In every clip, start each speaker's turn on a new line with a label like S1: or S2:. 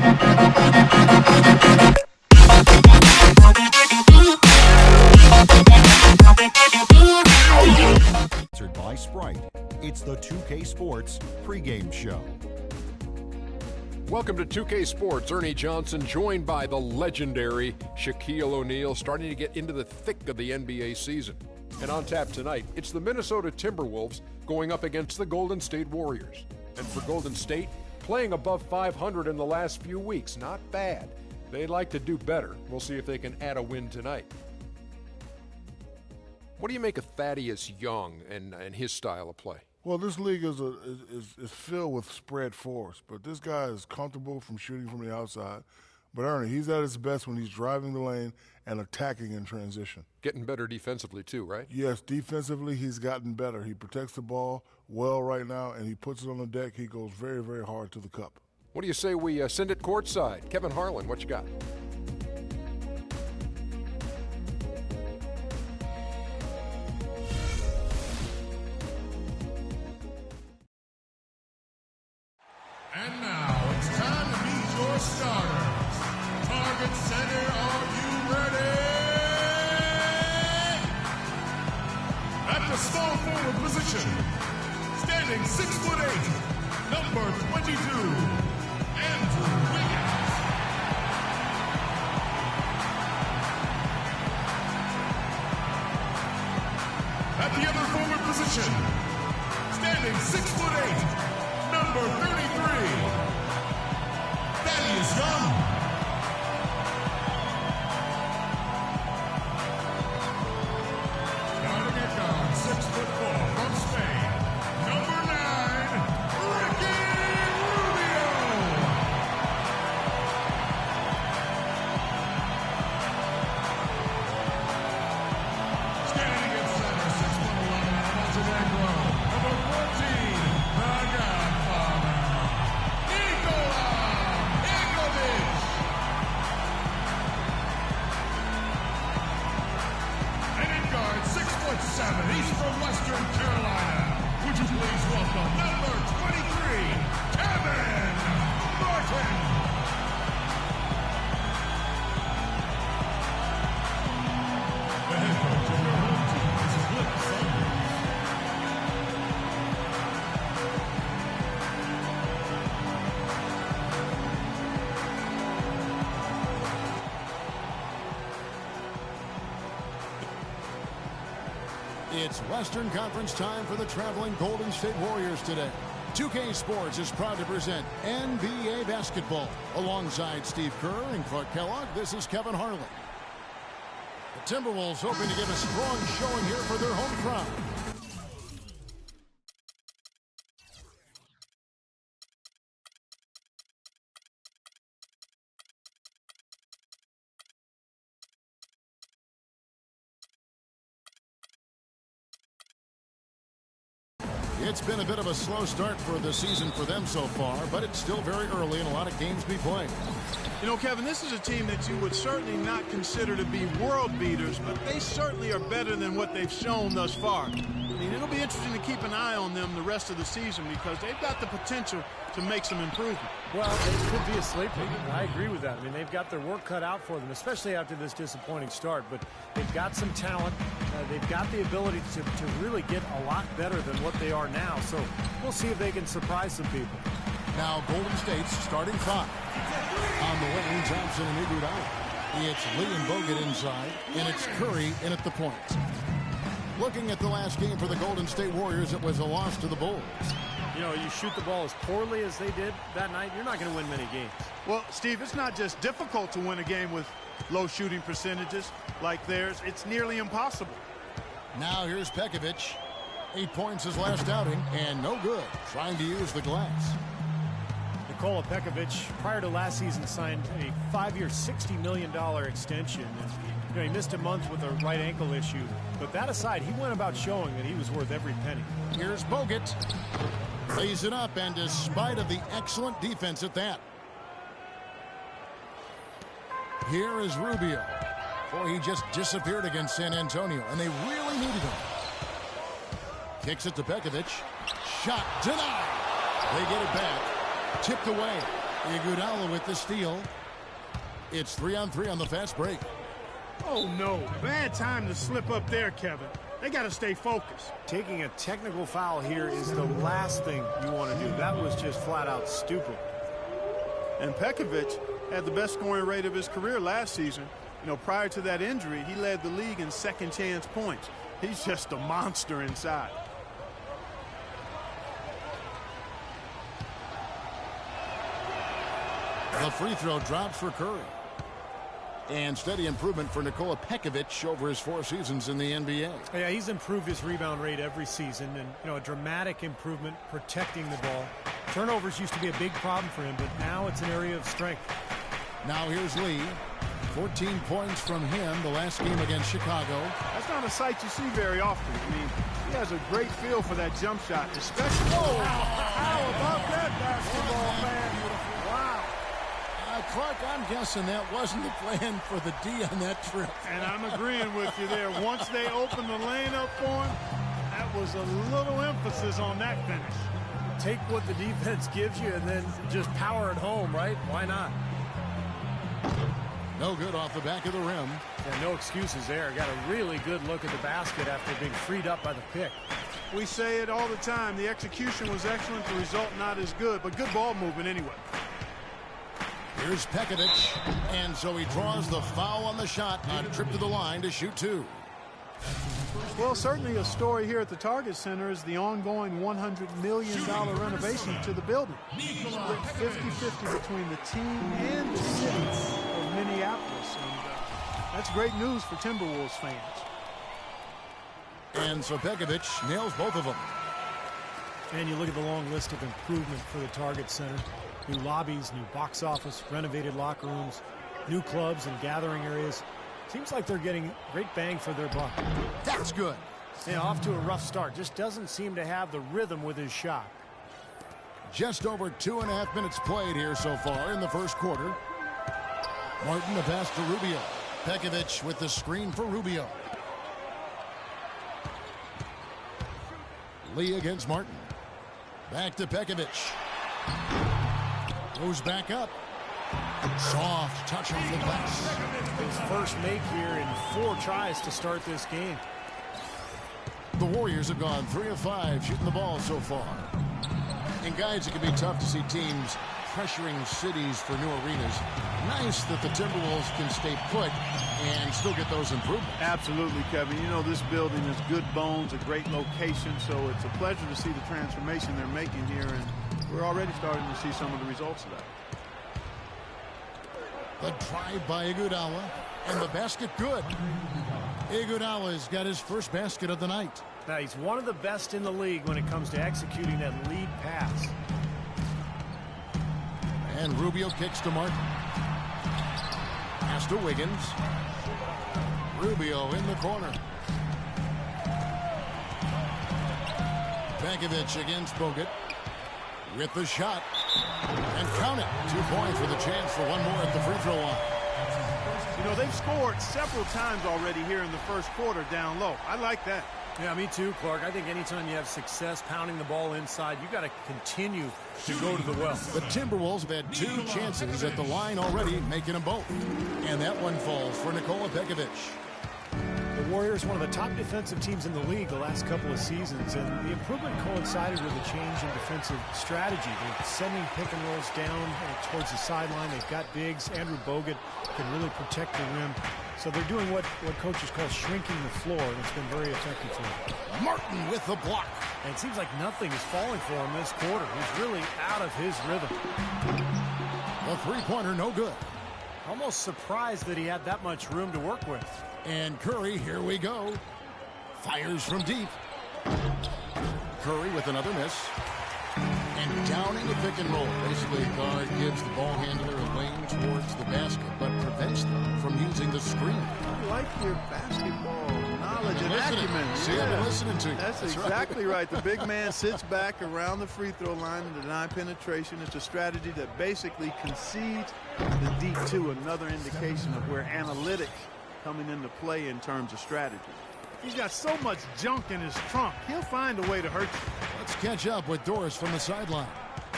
S1: Sponsored by Sprite. It's the 2K Sports pregame show.
S2: Welcome to 2K Sports. Ernie Johnson joined by the legendary Shaquille O'Neal, starting to get into the thick of the NBA season. And on tap tonight, it's the Minnesota Timberwolves going up against the Golden State Warriors. And for Golden State, playing above 500 in the last few weeks, not bad. They'd like to do better. We'll see if they can add a win tonight. What do you make of Thaddeus Young and his style of play?
S3: Well, this league is filled with spread fours, but this guy is comfortable from shooting from the outside. But Ernie, he's at his best when he's driving the lane and attacking in transition.
S2: Getting better defensively too, right?
S3: Yes, defensively he's gotten better. He protects the ball well right now, and he puts it on the deck. He goes very, very hard to the cup.
S2: What do you say we send it courtside? Kevin Harlan, what you got?
S4: And now it's time to meet your starters. Target center, are you ready? At the small forward position, standing 6'8", number 22, Andrew Wiggins. At the other forward position, standing 6'8", number 33, Thaddeus Young. Starting at guard, 6'4", from Spain, number 9, Ricky Rubio. Standing at center, 6'11", Montenegro, number 14, the Godfather, Nikola Ikovic. And in guard, 6'7", he's from Western Carolina. Would you please welcome number 23, Kevin Martin. The head coach of your home team is Flip Saunders.
S5: It's Western Conference time for the traveling Golden State Warriors today. 2K Sports is proud to present NBA basketball. Alongside Steve Kerr and Clark Kellogg, this is Kevin Harlan. The Timberwolves hoping to give a strong showing here for their home crowd. It's been a bit of a slow start for the season for them so far, but it's still very early and a lot of games to be played.
S6: You know, Kevin, this is a team that you would certainly not consider to be world beaters, but they certainly are better than what they've shown thus far. I mean, it'll be interesting to keep an eye on them the rest of the season because they've got the potential to make some improvement.
S7: Well, it could be a sleeper. I agree with that. I mean, they've got their work cut out for them, especially after this disappointing start. But they've got some talent. They've got the ability to really get a lot better than what they are now. So we'll see if they can surprise some people.
S5: Now Golden State's starting five. On the wing, Johnson and Iguodala. It's Lee and Bogut inside, and it's Curry in at the point. Looking at the last game for the Golden State Warriors, it was a loss to the Bulls.
S7: You know, you shoot the ball as poorly as they did that night, you're not going to win many games.
S6: Well, Steve, it's not just difficult to win a game with low shooting percentages like theirs. It's nearly impossible.
S5: Now here's Pekovic. 8 points his last outing, and no good. Trying to use the glass.
S7: Nikola Pekovic, prior to last season, signed a 5-year, $60 million extension. And, you know, he missed a month with a right ankle issue. But that aside, he went about showing that he was worth every penny.
S5: Here's Bogut. Lays it up, and despite of the excellent defense at that. Here is Rubio. Boy, he just disappeared against San Antonio, and they really needed him. Kicks it to Pekovic. Shot denied. They get it back. Tipped away. Iguodala with the steal. It's 3-on-3 on the fast break.
S6: Oh, no. Bad time to slip up there, Kevin. They got to stay focused.
S7: Taking a technical foul here is the last thing you want to do. That was just flat out stupid.
S6: And Pekovic had the best scoring rate of his career last season. You know, prior to that injury, he led the league in second chance points. He's just a monster inside.
S5: The free throw drops for Curry. And steady improvement for Nikola Pekovic over his 4 seasons in the NBA.
S7: Yeah, he's improved his rebound rate every season, and a dramatic improvement protecting the ball. Turnovers used to be a big problem for him, but now it's an area of strength.
S5: Now here's Lee. 14 points from him the last game against Chicago.
S6: That's not a sight you see very often. I mean, he has a great feel for that jump shot, especially. Oh, how about that basketball, man? Wow.
S5: Clark, I'm guessing that wasn't the plan for the D on that trip.
S6: And I'm agreeing with you there. Once they opened the lane up for him, that was a little emphasis on that finish.
S7: Take what the defense gives you and then just power it home, right? Why not?
S5: No good off the back of the rim.
S7: Yeah, no excuses there. Got a really good look at the basket after being freed up by the pick.
S6: We say it all the time. The execution was excellent. The result not as good, but good ball movement anyway.
S5: Here's Pekovic, and so he draws the foul on the shot, a trip to the line to shoot 2.
S6: Well, certainly a story here at the Target Center is the ongoing $100 million renovation to the building. Split 50-50 between the team and the city of Minneapolis. And that's great news for Timberwolves fans.
S5: And so Pekovic nails both of them.
S7: And you look at the long list of improvement for the Target Center. New lobbies, new box office, renovated locker rooms, new clubs and gathering areas. Seems like they're getting great bang for their buck.
S5: That's good.
S7: Yeah, off to a rough start. Just doesn't seem to have the rhythm with his shot.
S5: Just over 2.5 minutes played here so far in the first quarter. Martin, the pass to Rubio. Pekovic with the screen for Rubio. Lee against Martin. Back to Pekovic. Goes back up. Soft touch off the glass.
S7: His first make here in 4 tries to start this game.
S5: The Warriors have gone 3 of 5 shooting the ball so far. And guys, it can be tough to see teams pressuring cities for new arenas. Nice that the Timberwolves can stay put and still get those improvements.
S6: Absolutely, Kevin. You know, this building is good bones, a great location, so it's a pleasure to see the transformation they're making here, and we're already starting to see some of the results of that.
S5: The drive by Iguodala, and the basket good. Iguodala's got his first basket of the night.
S7: Now, he's one of the best in the league when it comes to executing that lead pass.
S5: And Rubio kicks to Martin. Pass to Wiggins. Rubio in the corner. Pekovic against Bogut. With the shot. And count it. 2 points with a chance for one more at the free throw line.
S6: You know, they've scored several times already here in the first quarter down low. I like that.
S7: Yeah, me too, Clark. I think anytime you have success pounding the ball inside, you got to continue to go to the well.
S5: The Timberwolves have had 2 chances at the line already, making them both. And that one falls for Nikola Pekovic.
S7: The Warriors, one of the top defensive teams in the league the last couple of seasons, and the improvement coincided with a change in defensive strategy. They're sending pick and rolls down towards the sideline. They've got bigs. Andrew Bogut can really protect the rim. So they're doing what coaches call shrinking the floor, and it's been very effective for them.
S5: Martin with the block.
S7: And it seems like nothing is falling for him this quarter. He's really out of his rhythm.
S5: The three-pointer, no good.
S7: Almost surprised that he had that much room to work with.
S5: And Curry, here we go. Fires from deep. Curry with another miss. And downing a pick and roll. Basically, a guard gives the ball handler a lane towards the basket, but prevents them from using the screen.
S6: I like your basketball knowledge and acumen.
S5: See, I've been listening to you.
S6: That's exactly right. The big man sits back around the free throw line to deny penetration. It's a strategy that basically concedes the deep two, another indication of where analytics coming into play in terms of strategy. He's got so much junk in his trunk. He'll find a way to hurt you.
S5: Let's catch up with Doris from the sideline.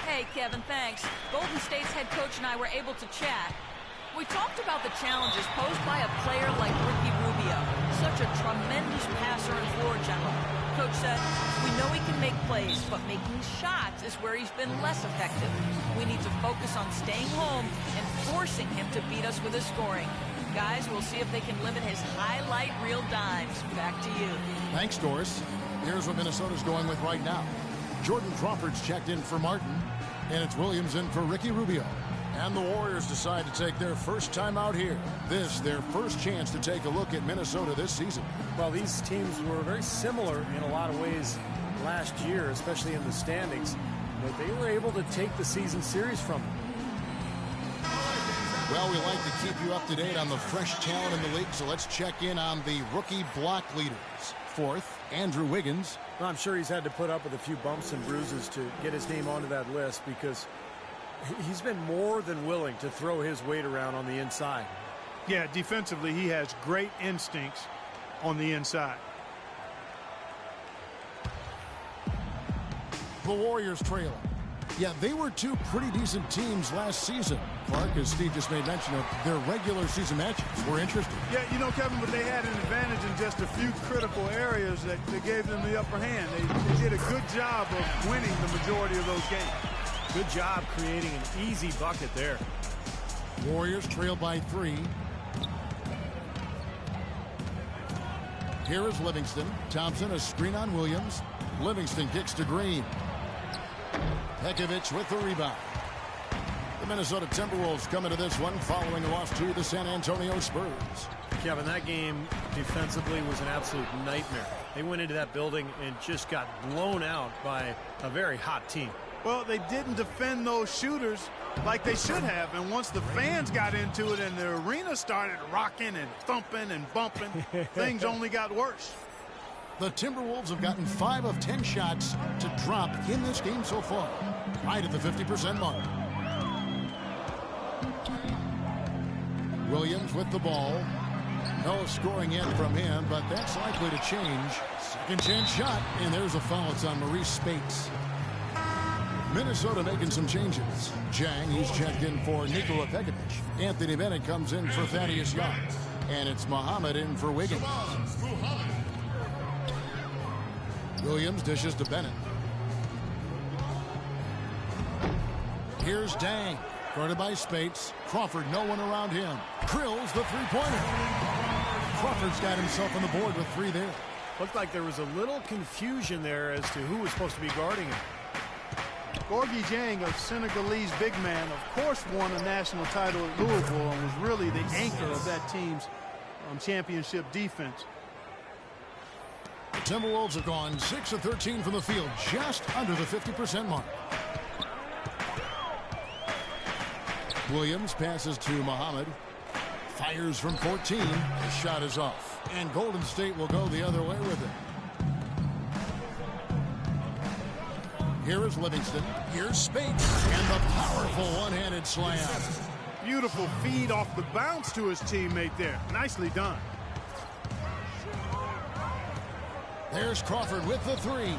S8: Hey, Kevin, thanks. Golden State's head coach and I were able to chat. We talked about the challenges posed by a player like Ricky Rubio, such a tremendous passer and floor general. Coach said, we know he can make plays, but making shots is where he's been less effective. We need to focus on staying home and forcing him to beat us with his scoring. Guys, we'll see if they can limit his highlight reel dimes. Back to you.
S5: Thanks, Doris. Here's what Minnesota's going with right now. Jordan Crawford's checked in for Martin, and it's Williams in for Ricky Rubio. And the Warriors decide to take their first time out here. This, their first chance to take a look at Minnesota this season.
S7: Well, these teams were very similar in a lot of ways last year, especially in the standings. But they were able to take the season series from them.
S5: Well, we like to keep you up to date on the fresh talent in the league, so let's check in on the rookie block leaders. Fourth, Andrew Wiggins.
S7: Well, I'm sure he's had to put up with a few bumps and bruises to get his name onto that list because he's been more than willing to throw his weight around on the inside.
S6: Yeah, defensively, he has great instincts on the inside.
S5: The Warriors trailing. Yeah, they were two pretty decent teams last season. Clark, as Steve just made mention of, their regular season matches were interesting.
S6: Yeah, you know, Kevin, but they had an advantage in just a few critical areas that gave them the upper hand. They did a good job of winning the majority of those games.
S7: Good job creating an easy bucket there.
S5: Warriors trail by 3. Here is Livingston. Thompson, a screen on Williams. Livingston kicks to Green. Pekovic with the rebound. The Minnesota Timberwolves come into this one following a loss to the San Antonio Spurs.
S7: Kevin, that game defensively was an absolute nightmare. They went into that building and just got blown out by a very hot team.
S6: Well, they didn't defend those shooters like they should have, and once the fans got into it and the arena started rocking and thumping and bumping, things only got worse.
S5: The Timberwolves have gotten 5 of 10 shots to drop in this game so far, right at the 50% mark. Williams with the ball. No scoring in from him, but that's likely to change. Second chance shot, and there's a foul. It's on Maurice Spates. Minnesota making some changes. Jang, he's checked in for Nikola Pekovic. Anthony Bennett comes in for Thaddeus Young. And it's Muhammad in for Wiggins. Williams dishes to Bennett. Here's Dang. Guarded by Spates. Crawford, no one around him. Drills the three-pointer. Crawford's got himself on the board with 3 there.
S7: Looked like there was a little confusion there as to who was supposed to be guarding him.
S6: Gorgui Dieng, a Senegalese big man, of course won a national title at Louisville and was really the anchor of that team's championship defense.
S5: The Timberwolves have gone 6 of 13 from the field, just under the 50% mark. Williams passes to Muhammad. Fires from 14. The shot is off. And Golden State will go the other way with it. Here is Livingston. Here's Spates. And the powerful one-handed slam.
S6: Beautiful feed off the bounce to his teammate there. Nicely done.
S5: There's Crawford with the 3.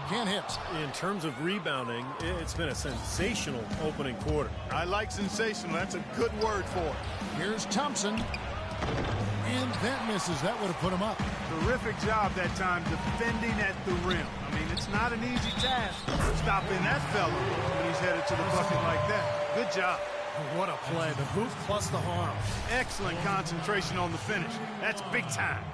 S5: Can't hit.
S7: In terms of rebounding, it's been a sensational opening quarter.
S6: I like sensational. That's a good word for it.
S5: Here's Thompson. And that misses. That would have put him up.
S6: Terrific job that time defending at the rim. I mean, it's not an easy task stopping that fella when he's headed to the bucket like that. Good job.
S7: What a play. The hoop plus the harm.
S6: Excellent concentration on the finish. That's big time.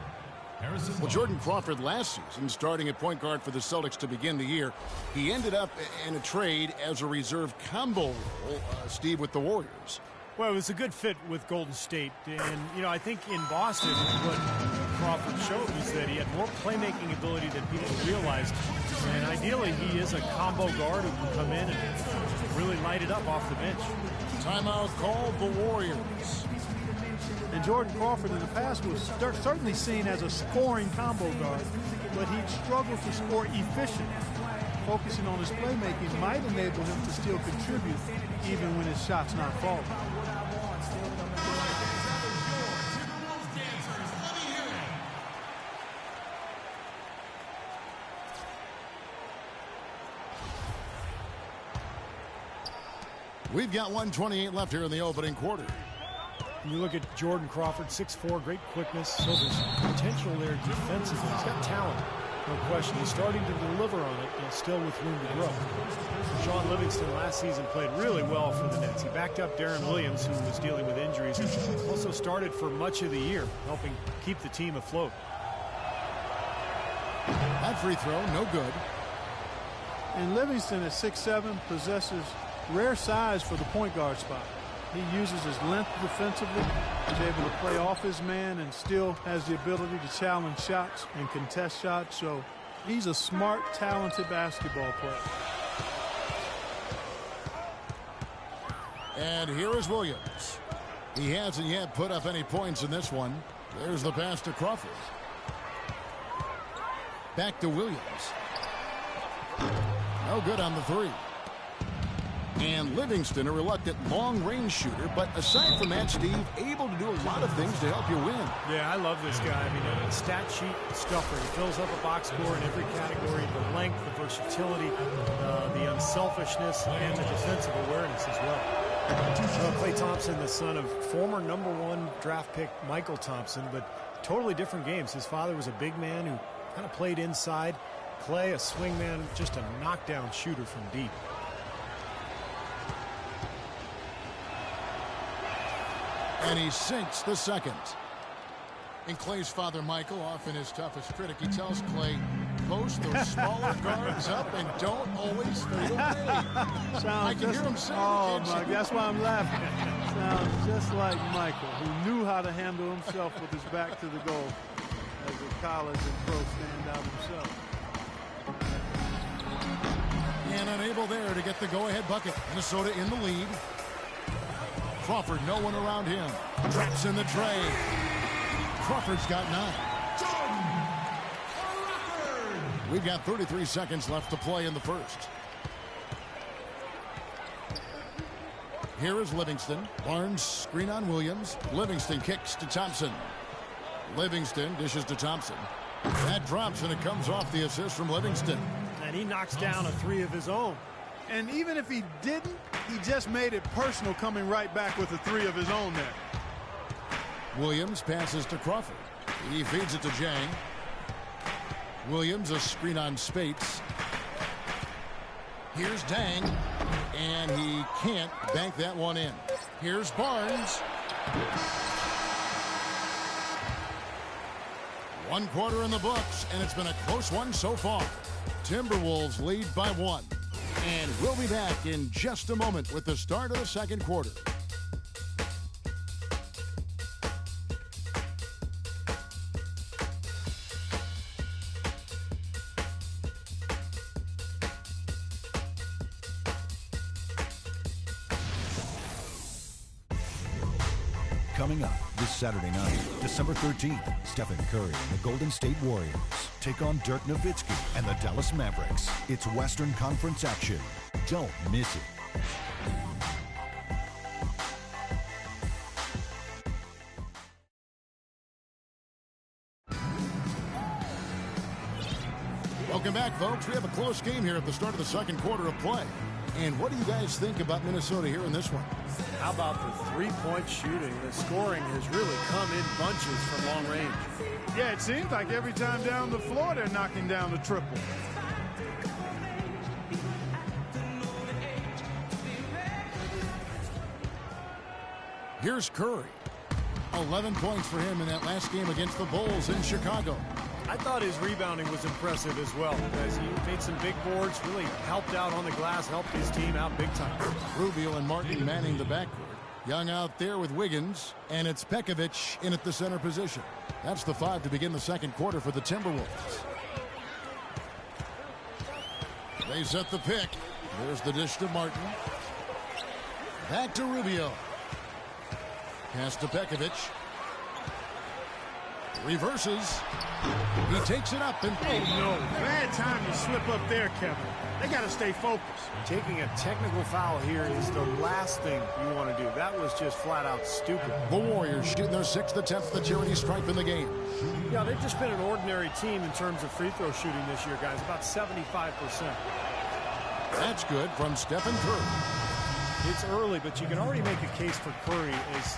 S5: Well, Jordan Crawford last season, starting at point guard for the Celtics to begin the year, he ended up in a trade as a reserve combo role, Steve, with the Warriors.
S7: Well, it was a good fit with Golden State. And, you know, I think in Boston, what Crawford showed was that he had more playmaking ability than people realized. And ideally, he is a combo guard who can come in and really light it up off the bench.
S5: Timeout called the Warriors.
S6: And Jordan Crawford in the past was certainly seen as a scoring combo guard, but he struggled to score efficiently. Focusing on his playmaking might enable him to still contribute even when his shot's not falling.
S5: We've got 1:28 left here in the opening quarter.
S7: You look at Jordan Crawford, 6'4", great quickness. So there's potential there defensively. He's got talent, no question. He's starting to deliver on it, and still with room to grow. Sean Livingston last season played really well for the Nets. He backed up Darren Williams, who was dealing with injuries, and also started for much of the year, helping keep the team afloat.
S5: That free throw, no good.
S6: And Livingston at 6'7", possesses rare size for the point guard spot. He uses his length defensively. He's able to play off his man and still has the ability to challenge shots and contest shots. So he's a smart, talented basketball player.
S5: And here is Williams. He hasn't yet put up any points in this one. There's the pass to Crawford. Back to Williams. No good on the three. And Livingston, a reluctant long-range shooter, but aside from that, Steve, able to do a lot of things to help you win.
S7: Yeah, I love this guy. I mean, a stat sheet stuffer. He fills up a box score in every category: the length, the versatility, the unselfishness, and the defensive awareness as well. Klay Thompson, the son of former #1 draft pick Michael Thompson, but totally different games. His father was a big man who kind of played inside. Klay, a swing man, just a knockdown shooter from deep.
S5: And he sinks the second. And Klay's father, Michael, often his toughest critic, he tells Klay, post those smaller guards up and don't always fade away. I can hear him saying,
S6: oh, my, that's why I'm laughing. Sounds just like Michael, who knew how to handle himself with his back to the goal as a college and pro standout himself.
S5: And unable there to get the go-ahead bucket. Minnesota in the lead. Crawford, no one around him. Traps in the tray. Crawford's got 9. We've got 33 seconds left to play in the first. Here is Livingston. Barnes screen on Williams. Livingston kicks to Thompson. Livingston dishes to Thompson. That drops and it comes off the assist from Livingston.
S7: And he knocks down a 3 of his own.
S6: And even if he didn't, he just made it personal, coming right back with a 3 of his own there.
S5: Williams passes to Crawford. He feeds it to Jang. Williams, a screen on Spates. Here's Dang, and he can't bank that one in. Here's Barnes. 1 quarter in the books, and it's been a close one so far. Timberwolves lead by 1. And we'll be back in just a moment with the start of the second quarter.
S1: Coming up this Saturday night, December 13th, Stephen Curry and the Golden State Warriors take on Dirk Nowitzki and the Dallas Mavericks. It's Western Conference action. Don't miss it.
S5: Welcome back, folks. We have a close game here at the start of the second quarter of play. And what do you guys think about Minnesota here in this one?
S7: How about the three-point shooting? The scoring has really come in bunches from long range.
S6: Yeah, it seems like every time down the floor they're knocking down the triple.
S5: Here's Curry. 11 points for him in that last game against the Bulls in Chicago.
S7: I thought his rebounding was impressive as well, because he made some big boards, really helped out on the glass, helped his team out big time.
S5: Rubio and Martin manning the backcourt. Young out there with Wiggins, and it's Pekovic in at the center position. That's the 5 to begin the second quarter for the Timberwolves. They set the pick. There's the dish to Martin. Back to Rubio. Pass to Pekovic. Reverses. He takes it up and...
S6: Oh, no. Bad time to slip up there, Kevin. They got to stay focused.
S7: Taking a technical foul here is the last thing you want to do. That was just flat out stupid.
S5: The Warriors shooting their 6th attempt at the charity stripe in the game.
S7: Yeah, they've just been an ordinary team in terms of free throw shooting this year, guys. About 75%.
S5: That's good from Stephen Curry.
S7: It's early, but you can already make a case for Curry as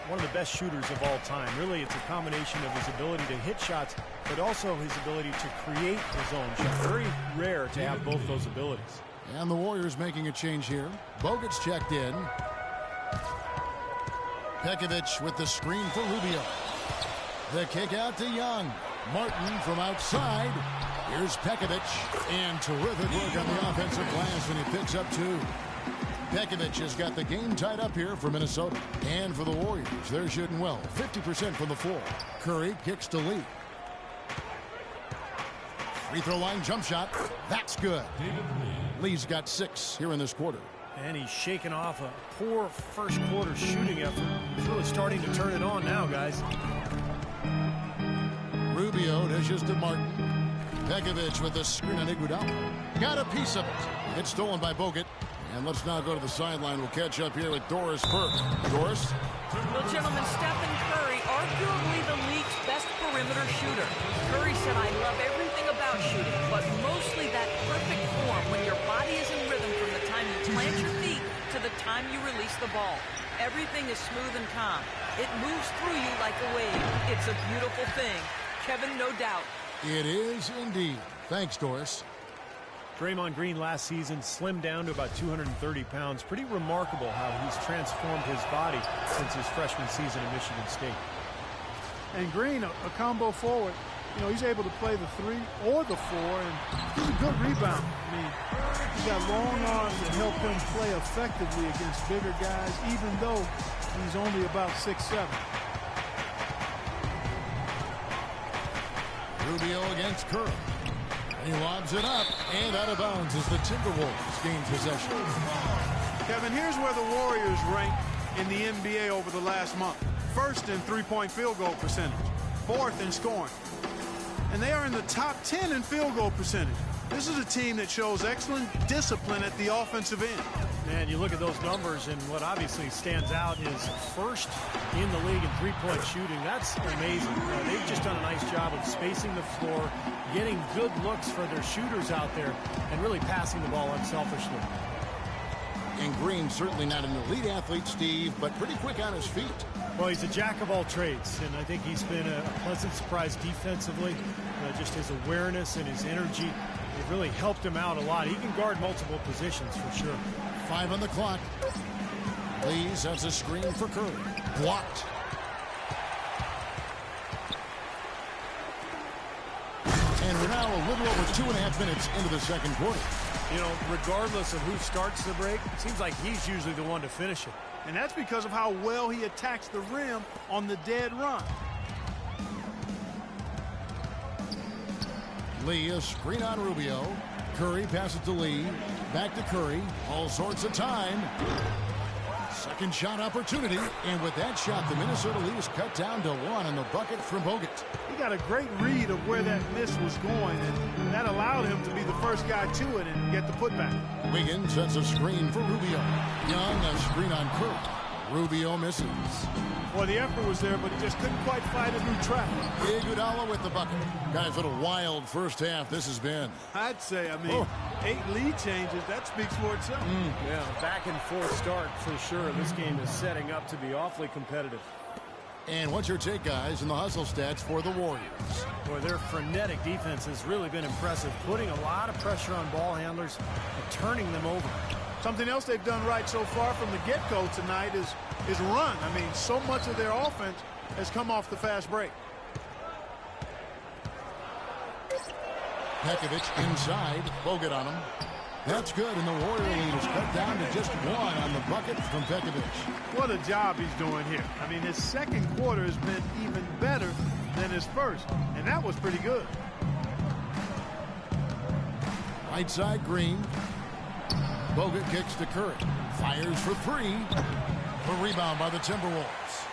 S7: one of the best shooters of all time. Really, it's a combination of his ability to hit shots, but also his ability to create his own shot. Very rare to have both those abilities.
S5: And the Warriors making a change here. Bogut's checked in. Pekovic with the screen for Rubio. The kick out to Young. Martin from outside. Here's Pekovic. And terrific work on the offensive glass, and he picks up 2. Pekovic has got the game tied up here for Minnesota. And for the Warriors, they're shooting well. 50% from the floor. Curry kicks to Lee. Free throw line jump shot. That's good. Lee's got 6 here in this quarter.
S7: And he's shaking off a poor first quarter shooting effort. He's really starting to turn it on now, guys.
S5: Rubio dishes to Martin. Pekovic with the screen on Iguodala. Got a piece of it. It's stolen by Bogut. And let's now go to the sideline. We'll catch up here with Doris Burke. Doris?
S8: Well, gentlemen, Stephen Curry, arguably the league's best perimeter shooter. Curry said, I love everything about shooting, but mostly that perfect form when your body is in rhythm from the time you plant your feet to the time you release the ball. Everything is smooth and calm. It moves through you like a wave. It's a beautiful thing. Kevin, no doubt.
S5: It is indeed. Thanks, Doris.
S7: Draymond Green last season slimmed down to about 230 pounds. Pretty remarkable how he's transformed his body since his freshman season at Michigan State.
S6: And Green, a combo forward. You know, he's able to play the 3 or the 4, and he's a good rebounder. I mean, he's got long arms that help him play effectively against bigger guys, even though he's only about 6'7".
S5: Rubio against Curry. He lobs it up and out of bounds as the Timberwolves gain possession.
S6: Kevin, here's where the Warriors rank in the NBA over the last month. First in three-point field goal percentage. 4th in scoring. And they are in the top 10 in field goal percentage. This is a team that shows excellent discipline at the offensive end.
S7: Man, you look at those numbers, and what obviously stands out is first in the league in three-point shooting. That's amazing. They've just done a nice job of spacing the floor, getting good looks for their shooters out there, and really passing the ball unselfishly.
S5: And Green certainly not an elite athlete, Steve, but pretty quick on his feet.
S7: Well, he's a jack of all trades, and I think he's been a pleasant surprise defensively. Just his awareness and his energy, it really helped him out a lot. He can guard multiple positions for sure.
S5: 5 on the clock. Lee sets a screen for Curry. Blocked. And we're now a little over 2.5 minutes into the second quarter.
S7: You know, regardless of who starts the break, it seems like he's usually the one to finish it.
S6: And that's because of how well he attacks the rim on the dead run.
S5: Lee, a screen on Rubio. Curry passes to Lee. Back to Curry. All sorts of time. Second shot opportunity. And with that shot, the Minnesota lead is cut down to 1 on the bucket from Bogut.
S6: He got a great read of where that miss was going, and that allowed him to be the first guy to it and get the putback.
S5: Wiggins sets a screen for Rubio. Young, a screen on Curry. Rubio misses.
S6: Well, the effort was there, but just couldn't quite find a new trap.
S5: Iguodala with the bucket. Guys, what a wild first half this has been.
S6: I'd say, 8 lead changes, that speaks for itself.
S7: Yeah, back and forth start for sure. This game is setting up to be awfully competitive.
S5: And what's your take, guys, in the hustle stats for the Warriors?
S7: Boy, their frenetic defense has really been impressive, putting a lot of pressure on ball handlers and turning them over.
S6: Something else they've done right so far from the get-go tonight is run. I mean, so much of their offense has come off the fast break.
S5: Pekovic inside. Bogut on him. That's good, and the Warrior lead is cut down to just 1 on the bucket from Pekovic.
S6: What a job he's doing here. I mean, his second quarter has been even better than his first, and that was pretty good.
S5: Right side, Green. Bogut kicks to Curry. Fires for 3. A rebound by the Timberwolves.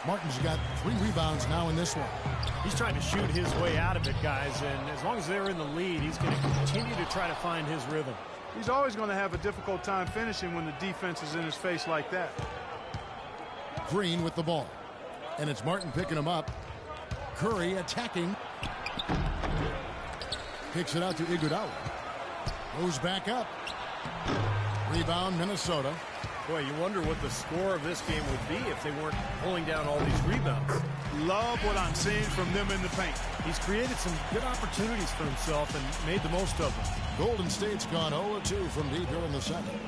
S5: Martin's got 3 rebounds now in this one.
S7: He's trying to shoot his way out of it, guys, and as long as they're in the lead, he's going to continue to try to find his rhythm.
S6: He's always going to have a difficult time finishing when the defense is in his face like that.
S5: Green with the ball. And it's Martin picking him up. Curry attacking. Kicks it out to Iguodala. Goes back up. Rebound, Minnesota.
S7: Boy, you wonder what the score of this game would be if they weren't pulling down all these rebounds.
S6: Love what I'm seeing from them in the paint.
S7: He's created some good opportunities for himself and made the most of them.
S5: Golden State's gone 0-2 from deep here in the second.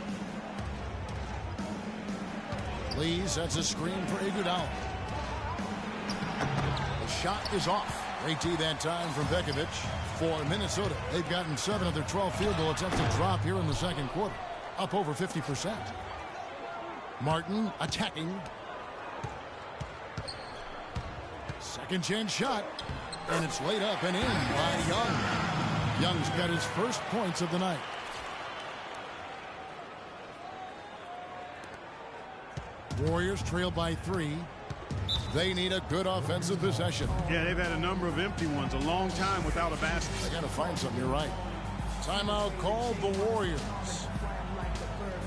S5: Lee sets a screen for Iguodala. The shot is off. Great D that time from Pekovic for Minnesota. They've gotten 7 of their 12 field goal attempts to drop here in the second quarter. Up over 50%. Martin attacking. Second chance shot. And it's laid up and in by Young. Young's got his first points of the night. Warriors trail by 3. They need a good offensive possession.
S6: Yeah, they've had a number of empty ones. A long time without a basket.
S5: They got to find something. You're right. Timeout called the Warriors.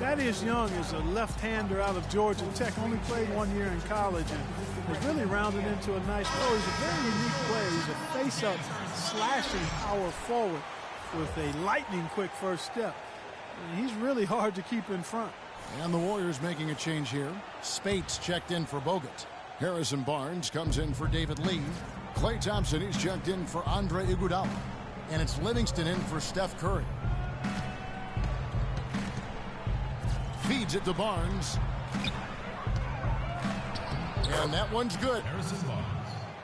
S6: Thaddeus Young is a left-hander out of Georgia Tech. Only played 1 year in college and has really rounded into a nice player. He's a very unique player. He's a face-up, slashing power forward with a lightning-quick first step. And he's really hard to keep in front.
S5: And the Warriors making a change here. Spates checked in for Bogut. Harrison Barnes comes in for David Lee. Klay Thompson is checked in for Andre Iguodala. And it's Livingston in for Steph Curry. Feeds it to Barnes. And that one's good.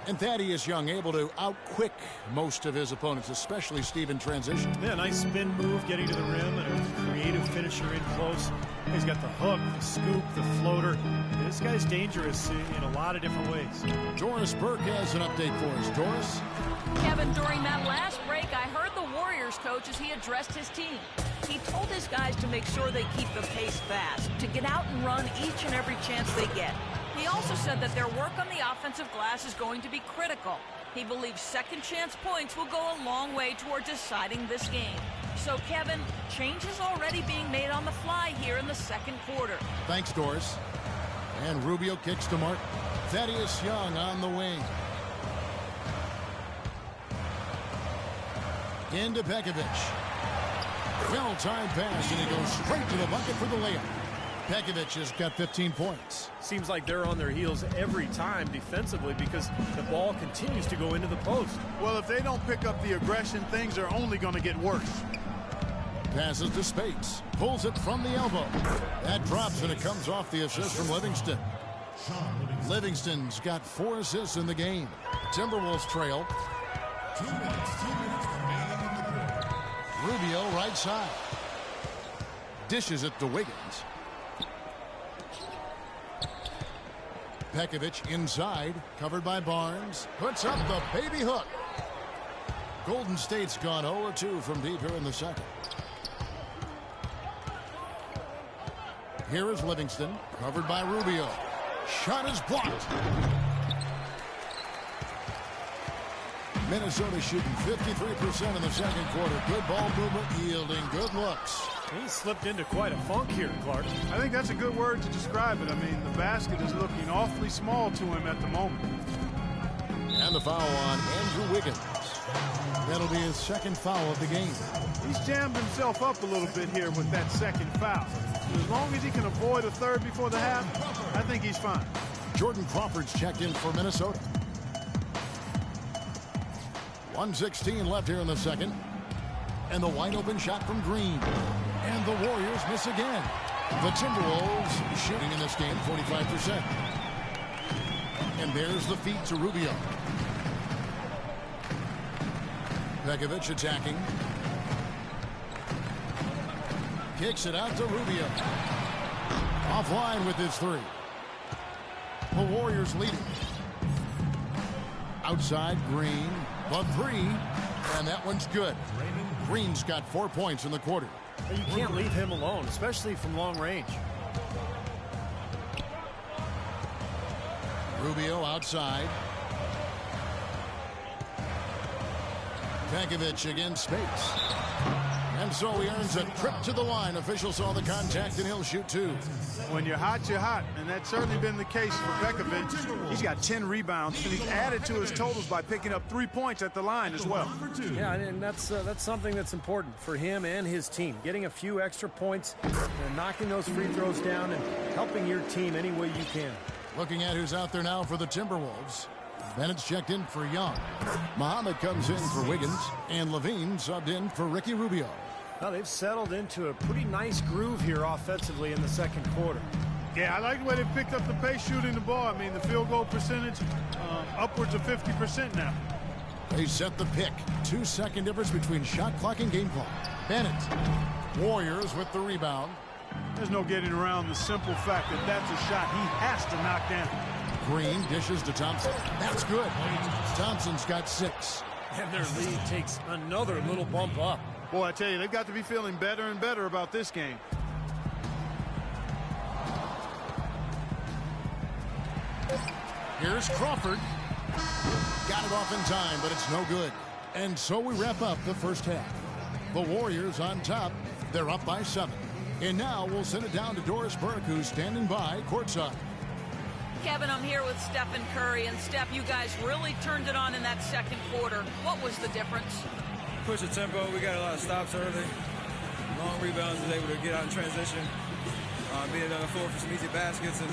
S5: And Thaddeus Young able to outquick most of his opponents, especially Steve in transition.
S7: Yeah, nice spin move getting to the rim and a creative finisher in close. He's got the hook, the scoop, the floater. This guy's dangerous in a lot of different ways.
S5: Doris Burke has an update for us. Doris?
S8: Kevin, during that last break, I heard the Warriors coach as he addressed his team. He told his guys to make sure they keep the pace fast, to get out and run each and every chance they get. He also said that their work on the offensive glass is going to be critical. He believes second chance points will go a long way toward deciding this game. So, Kevin, change is already being made on the fly here in the second quarter.
S5: Thanks, Doris. And Rubio kicks to Martin. Thaddeus Young on the wing. Into Pekovic. Well-timed pass, and he goes straight to the bucket for the layup. Pekovic has got 15 points.
S7: Seems like they're on their heels every time defensively because the ball continues to go into the post.
S6: Well, if they don't pick up the aggression, things are only going to get worse.
S5: Passes to Spates. Pulls it from the elbow. That drops, and it comes off the assist from Livingston. Livingston's got 4 assists in the game. Timberwolves trail.
S4: 2 minutes remaining in the quarter.
S5: Rubio right side. Dishes it to Wiggins. Pekovic inside, covered by Barnes. Puts up the baby hook. Golden State's gone 0-2 from deep here in the second. Here is Livingston, covered by Rubio. Shot is blocked. Minnesota shooting 53% in the second quarter. Good ball movement, yielding good looks.
S7: He slipped into quite a funk here, Clark.
S6: I think that's a good word to describe it. I mean, the basket is looking awfully small to him at the moment.
S5: And the foul on Andrew Wiggins. That'll be his second foul of the game.
S6: He's jammed himself up a little bit here with that second foul. As long as he can avoid a third before the half, I think he's fine.
S5: Jordan Crawford's checked in for Minnesota. 1:16 left here in the second. And the wide open shot from Green. And the Warriors miss again. The Timberwolves shooting in this game 45%. And there's the feed to Rubio. Pekovic attacking. Kicks it out to Rubio. Offline with his 3. The Warriors leading. Outside Green. The 3. And that one's good. Green's got 4 points in the quarter.
S7: You can't leave him alone, especially from long range.
S5: Rubio outside. Pekovic against Spates. And so he earns a trip to the line. Official saw the contact, and he'll shoot 2.
S6: When you're hot, you're hot. And that's certainly been the case for Bekovic. He's got 10 rebounds, and he's added to his totals by picking up 3 points at the line as well.
S7: Yeah, and that's something that's important for him and his team. Getting a few extra points and knocking those free throws down and helping your team any way you can.
S5: Looking at who's out there now for the Timberwolves. Bennett's checked in for Young. Muhammad comes in for Wiggins. And Levine subbed in for Ricky Rubio.
S7: Well, they've settled into a pretty nice groove here offensively in the second quarter.
S6: Yeah, I like the way they picked up the pace shooting the ball. I mean, the field goal percentage upwards of 50% now.
S5: They set the pick. 2-second difference between shot clock and game clock. Bennett. Warriors with the rebound.
S6: There's no getting around the simple fact that that's a shot he has to knock down.
S5: Green dishes to Thompson. That's good. Thompson's got 6.
S7: And their lead takes another little bump up.
S6: Boy, I tell you, they've got to be feeling better and better about this game.
S5: Here's Crawford. Got it off in time, but it's no good. And so we wrap up the first half. The Warriors on top. They're up by 7. And now we'll send it down to Doris Burke, who's standing by courtside.
S8: Kevin, I'm here with Stephen Curry. And, Steph, you guys really turned it on in that second quarter. What was the difference?
S9: Push the tempo. We got a lot of stops early. Long rebounds, was able to get out in transition. Being on the floor for some easy baskets. And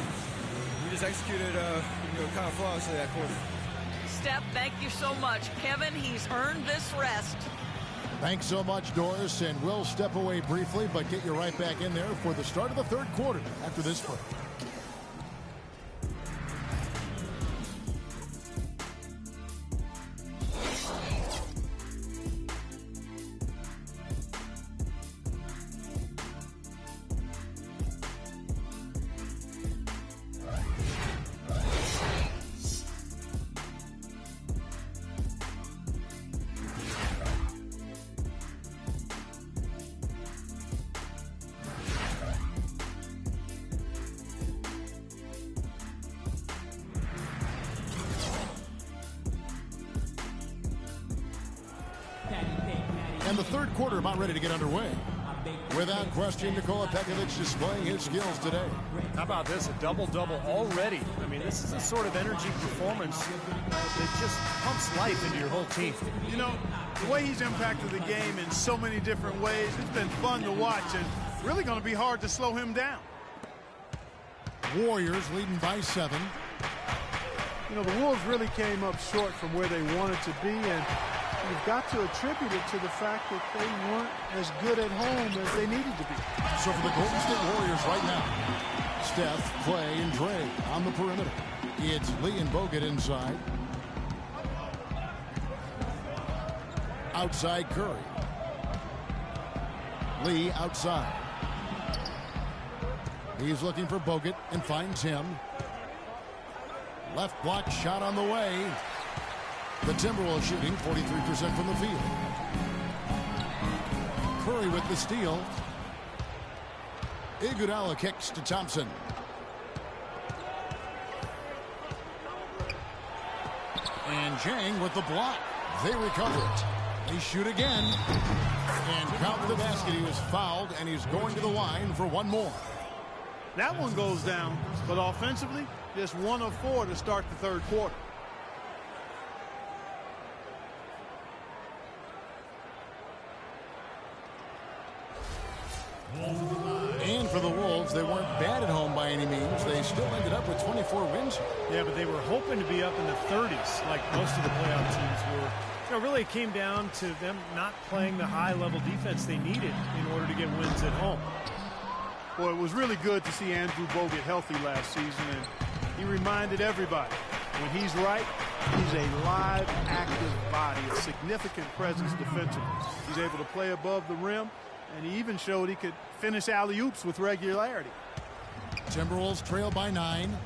S9: we just executed kind of flawlessly that quarter.
S8: Steph, thank you so much. Kevin, he's earned this rest.
S5: Thanks so much, Doris. And we'll step away briefly, but get you right back in there for the start of the third quarter after this break. And the third quarter about ready to get underway. Without question, Nikola Pekovic displaying his skills today.
S7: How about this? A double-double already. I mean, this is a sort of energy performance that just pumps life into your whole team.
S6: You know, the way he's impacted the game in so many different ways, it's been fun to watch and really going to be hard to slow him down.
S5: Warriors leading by 7.
S6: You know, the Wolves really came up short from where they wanted to be, and you've got to attribute it to the fact that they weren't as good at home as they needed to be.
S5: So for the Golden State Warriors right now, Steph, Clay, and Dre on the perimeter. It's Lee and Bogut inside. Outside Curry. Lee outside. He's looking for Bogut and finds him. Left block shot on the way. The Timberwolves shooting 43% from the field. Curry with the steal. Iguodala kicks to Thompson. And Jang with the block. They recover it. They shoot again. And count the basket. He was fouled, and he's going to the line for one more.
S6: That one goes down, but offensively, just 1 of 4 to start the third quarter.
S5: And for the Wolves, they weren't bad at home by any means. They still ended up with 24 wins.
S7: Yeah, but they were hoping to be up in the 30s like most of the playoff teams were. You know, really it came down to them not playing the high-level defense they needed in order to get wins at home.
S6: Well, it was really good to see Andrew Bogut healthy last season, and he reminded everybody, when he's right, he's a live, active body, a significant presence defensively. He's able to play above the rim, and he even showed he could finish alley-oops with regularity.
S5: Timberwolves trail by 9.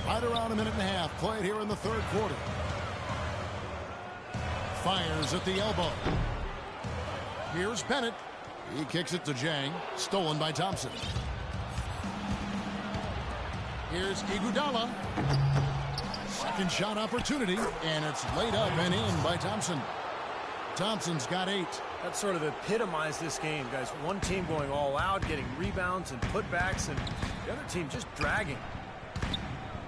S5: Right around a minute and a half played here in the third quarter. Fires at the elbow. Here's Bennett. He kicks it to Jang. Stolen by Thompson. Here's Iguodala. Second shot opportunity, and it's laid up and in by Thompson. Thompson's got 8.
S7: That sort of epitomized this game, guys. One team going all out, getting rebounds and putbacks, and the other team just dragging.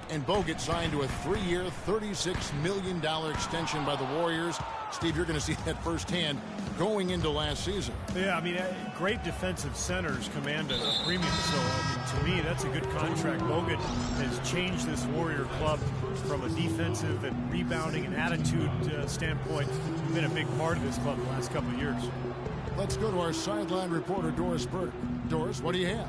S5: And Bogut signed to a 3-year, $36 million extension by the Warriors. Steve, you're going to see that firsthand going into last season.
S7: Yeah, I mean, great defensive centers command a premium. So, I mean, to me, that's a good contract. Bogut has changed this Warrior club from a defensive and rebounding and attitude standpoint. Been a big part of this club the last couple of years.
S5: Let's go to our sideline reporter, Doris Burke. Doris, what do you have?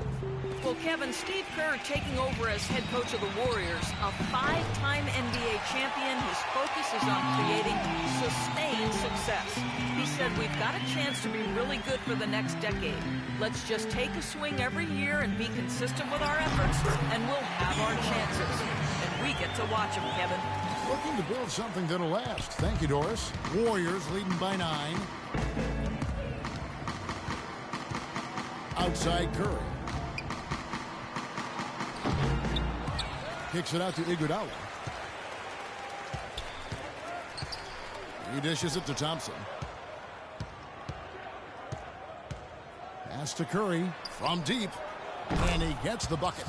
S8: Well, Kevin, Steve Kerr taking over as head coach of the Warriors, a 5-time NBA champion. His focus is on creating sustained success. He said, we've got a chance to be really good for the next decade. Let's just take a swing every year and be consistent with our efforts, and we'll have our chances. And we get to watch them, Kevin.
S5: Looking to build something that'll last. Thank you, Doris. Warriors leading by 9. Outside Curry. Kicks it out to Iguodala. He dishes it to Thompson. Pass to Curry from deep. And he gets the bucket.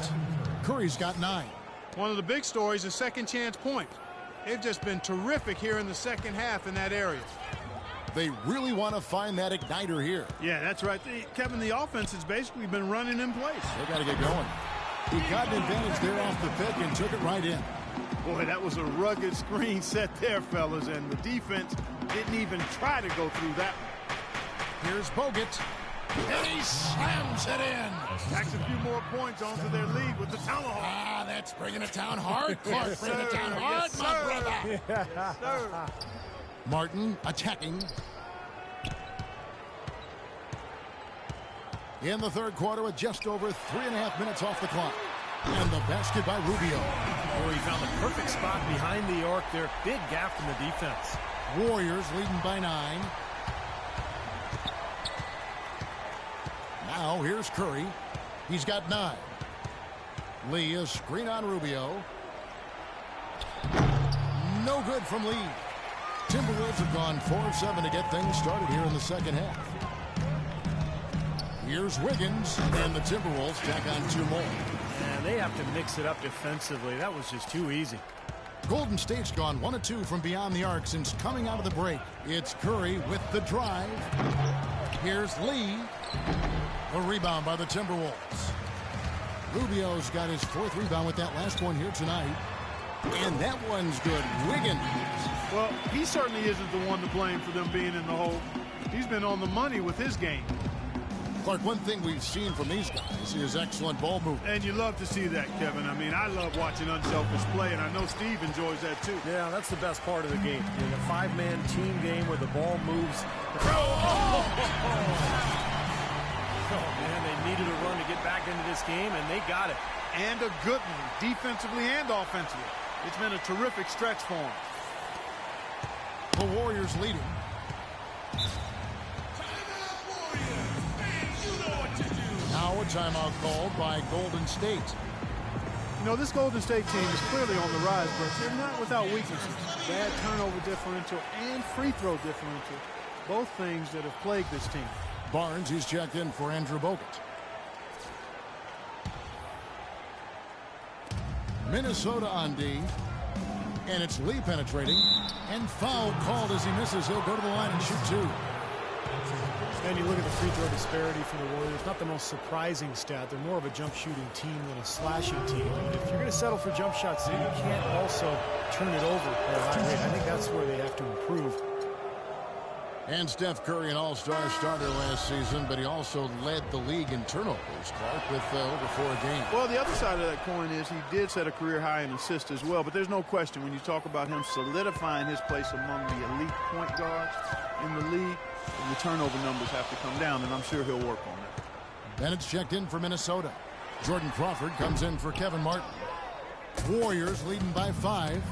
S5: Curry's got 9.
S6: One of the big stories is second chance points. They've just been terrific here in the second half in that area.
S5: They really want to find that igniter here.
S6: Yeah, that's right. Kevin, the offense has basically been running in place.
S5: They got to get going. He got an advantage there off the pick and took it right in.
S6: Boy, that was a rugged screen set there, fellas, and the defense didn't even try to go through that one.
S5: Here's Bogut, and he slams it in.
S6: Stacks a few more points onto their lead with the tomahawk.
S5: Ah, that's bringing it down hard. Clark,
S6: Yes,
S5: bringing it down hard,
S6: yes,
S5: my brother.
S6: Yes, sir.
S5: Martin attacking. In the third quarter with just over 3.5 minutes off the clock. And the basket by Rubio.
S7: Where he found the perfect spot behind the arc there. Big gap in the defense.
S5: Warriors leading by 9. Now here's Curry. He's got 9. Lee, a screen on Rubio. No good from Lee. Timberwolves have gone 4 of 7 to get things started here in the second half. Here's Wiggins, and the Timberwolves tack on 2 more.
S7: And they have to mix it up defensively. That was just too easy.
S5: Golden State's gone 1 of 2 from beyond the arc since coming out of the break. It's Curry with the drive. Here's Lee. A rebound by the Timberwolves. Rubio's got his 4th rebound with that last one here tonight. And that one's good. Wiggins.
S6: Well, he certainly isn't the one to blame for them being in the hole. He's been on the money with his game.
S5: Clark, one thing we've seen from these guys is excellent ball movement.
S6: And you love to see that, Kevin. I mean, I love watching unselfish play, and I know Steve enjoys that too.
S7: Yeah, that's the best part of the game. In a 5-man team game where the ball moves.
S6: Oh,
S7: man, they needed a run to get back into this game, and they got it.
S6: And a good one, defensively and offensively. It's been a terrific stretch for them.
S5: The Warriors leading. Now a timeout called by Golden State.
S6: You know, this Golden State team is clearly on the rise, but they're not without weaknesses. Bad turnover differential and free throw differential. Both things that have plagued this team.
S5: Barnes is checked in for Andrew Bogut. Minnesota on D. And it's Lee penetrating. And foul called as he misses. He'll go to the line and shoot 2.
S7: And you look at the free throw disparity for the Warriors. Not the most surprising stat. They're more of a jump shooting team than a slashing team. And if you're going to settle for jump shots, you can't also turn it over at a high rate. I think that's where they have to improve.
S5: And Steph Curry, an all-star starter last season, but he also led the league in turnovers, Clark, with over 4 a game.
S6: Well, the other side of that coin is he did set a career high in assists as well, but there's no question when you talk about him solidifying his place among the elite point guards in the league, the turnover numbers have to come down, and I'm sure he'll work on that.
S5: Bennett's checked in for Minnesota. Jordan Crawford comes in for Kevin Martin. Warriors leading by 5.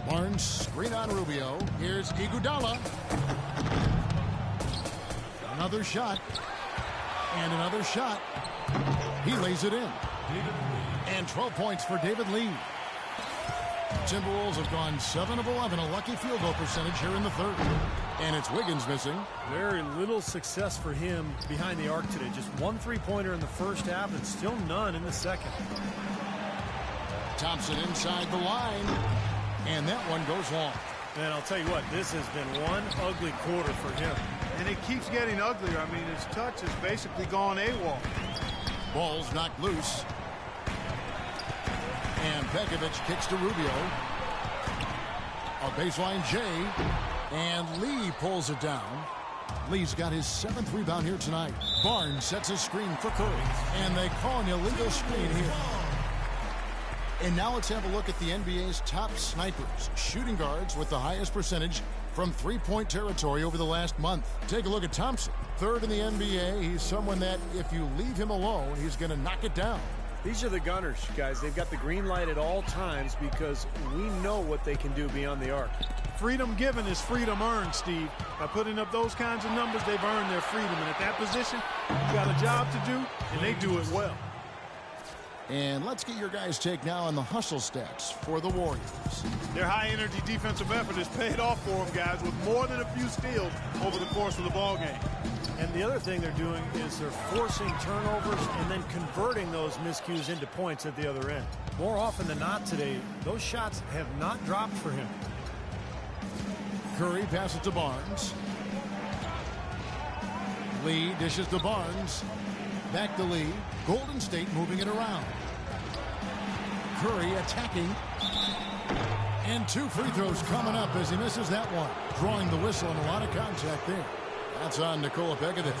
S5: Barnes, screen on Rubio. Here's Iguodala. Another shot. And another shot. He lays it in. And 12 points for David Lee. Timberwolves have gone 7 of 11, a lucky field goal percentage here in the third. And it's Wiggins missing.
S7: Very little success for him behind the arc today. Just 1 3-pointer in the first half and still none in the second.
S5: Thompson inside the line. And that one goes long.
S7: And I'll tell you what, this has been one ugly quarter for him.
S6: And it keeps getting uglier. I mean, his touch has basically gone AWOL.
S5: Ball's knocked loose. And Pekovic kicks to Rubio. A baseline J. And Lee pulls it down. Lee's got his 7th rebound here tonight. Barnes sets a screen for Curry. And they call an illegal screen here. And now let's have a look at the NBA's top snipers. Shooting guards with the highest percentage from three-point territory over the last month. Take a look at Thompson. 3rd in the NBA. He's someone that if you leave him alone, he's going to knock it down.
S7: These are the gunners, guys. They've got the green light at all times because we know what they can do beyond the arc.
S6: Freedom given is freedom earned, Steve. By putting up those kinds of numbers, they've earned their freedom. And at that position, you've got a job to do, and they do it well.
S5: And let's get your guys' take now on the hustle stats for the Warriors.
S6: Their high-energy defensive effort has paid off for them, guys, with more than a few steals over the course of the ballgame.
S7: And the other thing they're doing is they're forcing turnovers and then converting those miscues into points at the other end. More often than not today, those shots have not dropped for him.
S5: Curry passes to Barnes. Lee dishes to Barnes. Back to Lee. Golden State moving it around. Curry attacking. And 2 free throws coming up as he misses that one. Drawing the whistle and a lot of contact there. That's on Nikola Pekovic.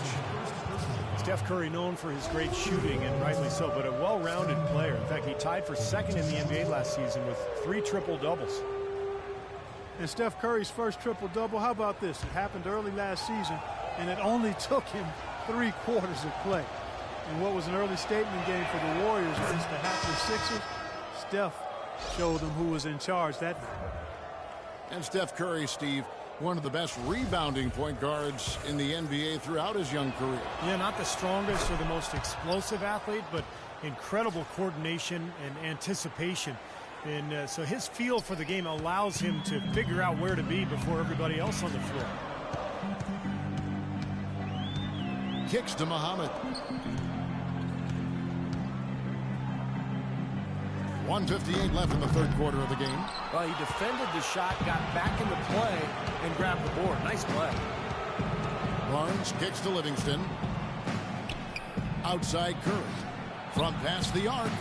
S7: Steph Curry known for his great shooting, and rightly so, but a well-rounded player. In fact, he tied for 2nd in the NBA last season with 3 triple-doubles.
S6: And Steph Curry's first triple-double, how about this? It happened early last season, and it only took him 3 quarters of play. In what was an early statement game for the Warriors against the hapless Sixers, Steph showed them who was in charge that night.
S5: And Steph Curry, Steve, one of the best rebounding point guards in the NBA throughout his young career.
S7: Yeah, not the strongest or the most explosive athlete, but incredible coordination and anticipation. And so his feel for the game allows him to figure out where to be before everybody else on the floor.
S5: Kicks to Muhammad. 1:58 left in the third quarter of the game.
S7: Well, he defended the shot, got back into play, and grabbed the board. Nice play.
S5: Barnes kicks to Livingston. Outside Curry. From past the arc.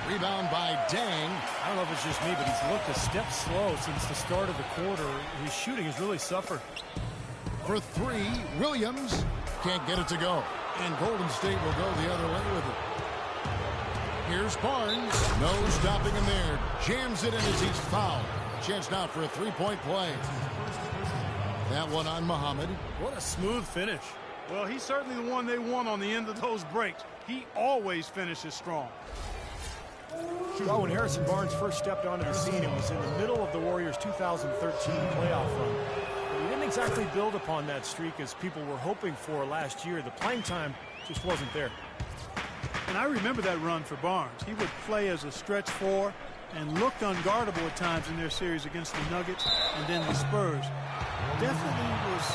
S5: Rebound by Dang.
S7: I don't know if it's just me, but he's looked a step slow since the start of the quarter. His shooting has really suffered.
S5: For 3, Williams can't get it to go. And Golden State will go the other way with it. Here's Barnes. No stopping him there. Jams it in as he's fouled. Chance now for a 3-point play. That one on Muhammad.
S7: What a smooth finish.
S6: Well, he's certainly the one they want on the end of those breaks. He always finishes strong.
S7: Well, when Harrison Barnes first stepped onto the scene, it was in the middle of the Warriors' 2013 playoff run. But he didn't exactly build upon that streak as people were hoping for last year. The playing time just wasn't there.
S6: And I remember that run for Barnes. He would play as a stretch 4 and looked unguardable at times in their series against the Nuggets and then the Spurs. Definitely was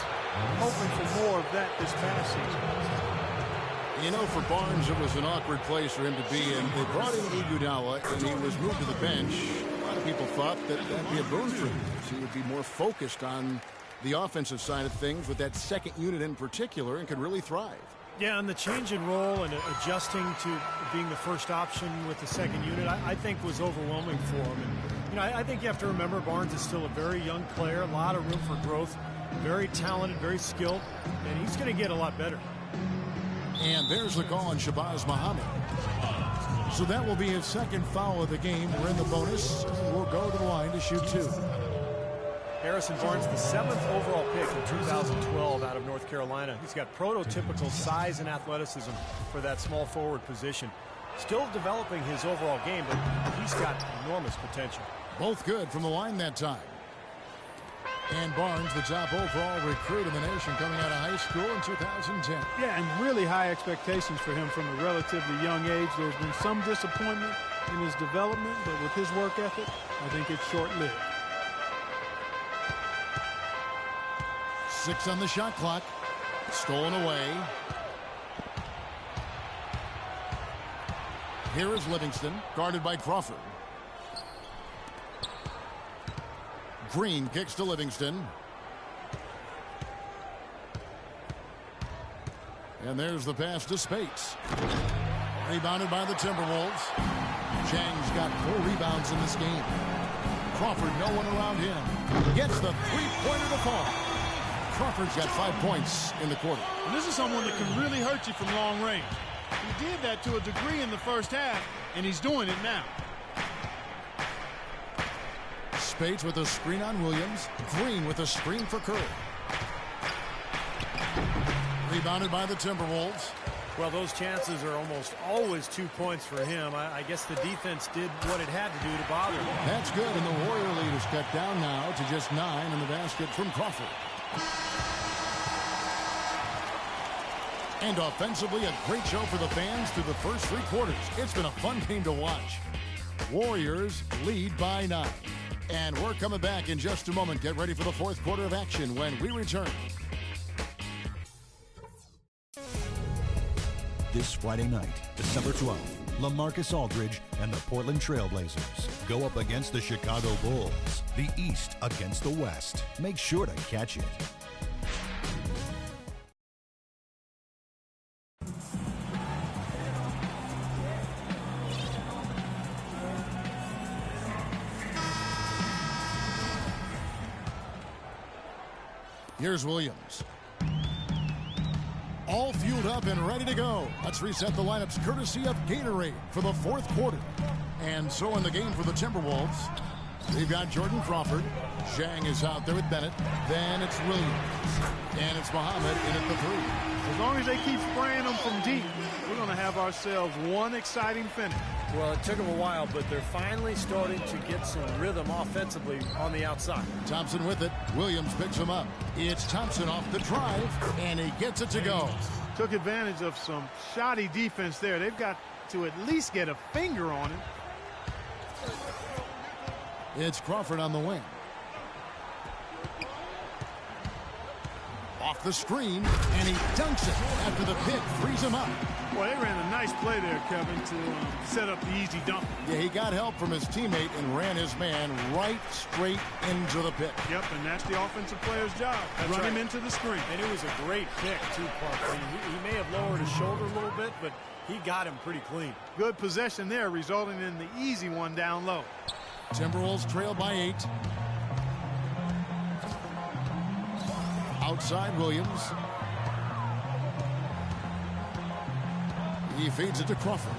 S6: hoping for more of that this past season.
S5: You know, for Barnes, it was an awkward place for him to be in. They brought in Iguodala, and he was moved to the bench. A lot of people thought that that'd be a boon for him. He would be more focused on the offensive side of things with that second unit in particular and could really thrive.
S7: Yeah, and the change in role and adjusting to being the first option with the second unit, I think was overwhelming for him. And, I think you have to remember Barnes is still a very young player, a lot of room for growth, very talented, very skilled, and he's going to get a lot better.
S5: And there's the call on Shabazz Muhammad. So that will be his second foul of the game. We're in the bonus. We'll go to the line to shoot 2.
S7: Harrison Barnes, the 7th overall pick in 2012 out of North Carolina. He's got prototypical size and athleticism for that small forward position. Still developing his overall game, but he's got enormous potential.
S5: Both good from the line that time. And Barnes, the top overall recruit in the nation coming out of high school in 2010.
S6: Yeah, and really high expectations for him from a relatively young age. There's been some disappointment in his development, but with his work ethic, I think it's short-lived.
S5: 6 on the shot clock. Stolen away. Here is Livingston, guarded by Crawford. Green kicks to Livingston. And there's the pass to Spates. Rebounded by the Timberwolves. Chang's got 4 rebounds in this game. Crawford, no one around him. Gets the three-pointer to fall. Crawford's got 5 points in the quarter.
S6: And this is someone that can really hurt you from long range. He did that to a degree in the first half, and he's doing it now.
S5: Spates with a screen on Williams. Green with a screen for Curry. Rebounded by the Timberwolves.
S7: Well, those chances are almost always 2 points for him. I guess the defense did what it had to do to bother him.
S5: That's good, and the Warrior lead is cut down now to just 9 in the basket from Crawford. And offensively, a great show for the fans through the first 3 quarters. It's been a fun game to watch. Warriors lead by 9. And we're coming back in just a moment. Get ready for the 4th quarter of action when we return.
S1: This Friday night, December 12th, LaMarcus Aldridge and the Portland Trailblazers go up against the Chicago Bulls. The East against the West. Make sure to catch it.
S5: Here's Williams. All fueled up and ready to go. Let's reset the lineups courtesy of Gatorade for the 4th quarter. And so in the game for the Timberwolves, we've got Jordan Crawford. Zhang is out there with Bennett. Then it's Williams. And it's Muhammad in at the 3.
S6: As long as they keep spraying them from deep, we're going to have ourselves one exciting finish.
S7: Well, it took them a while, but they're finally starting to get some rhythm offensively on the outside.
S5: Thompson with it. Williams picks him up. It's Thompson off the drive, and he gets it to go.
S6: Took advantage of some shoddy defense there. They've got to at least get a finger on it.
S5: It's Crawford on the wing. Off the screen, and he dunks it after the pick frees him up.
S6: Well, they ran a nice play there, Kevin, to set up the easy dunk.
S5: Yeah, he got help from his teammate and ran his man right straight into the pick.
S6: Yep, and that's the offensive player's job. Run him into the screen.
S7: And it was a great pick, too, Parker. He may have lowered his shoulder a little bit, but he got him pretty clean.
S6: Good possession there, resulting in the easy one down low.
S5: Timberwolves trail by 8. Outside Williams. He feeds it to Crawford.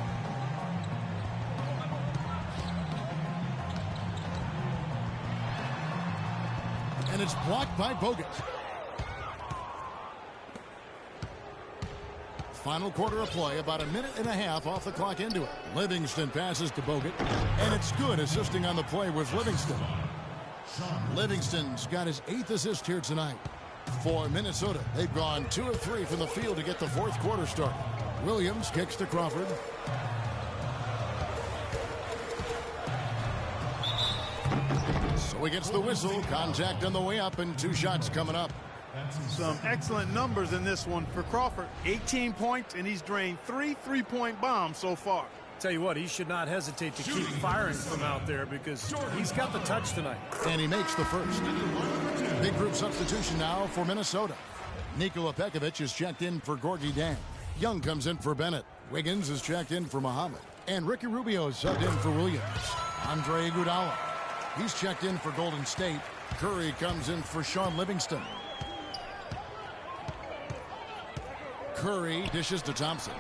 S5: And it's blocked by Bogut. Final quarter of play, about a minute and a half off the clock into it. Livingston passes to Bogut, and it's good. Assisting on the play was Livingston. Livingston's got his 8th assist here tonight. For Minnesota, they've gone 2 of 3 from the field to get the 4th quarter started. Williams kicks to Crawford. So he gets the whistle. Contact on the way up, and 2 shots coming up.
S6: Some excellent numbers in this one for Crawford. 18 points, and he's drained 3 3-point bombs so far.
S7: Tell you what, he should not hesitate to keep firing from out there because he's got the touch tonight.
S5: And he makes the first. Big group substitution now for Minnesota. Nikola Pekovic is checked in for Gorgui Dieng. Young comes in for Bennett. Wiggins is checked in for Muhammad. And Ricky Rubio is subbed in for Williams. Andre Iguodala, he's checked in for Golden State. Curry comes in for Sean Livingston. Curry dishes to Thompson.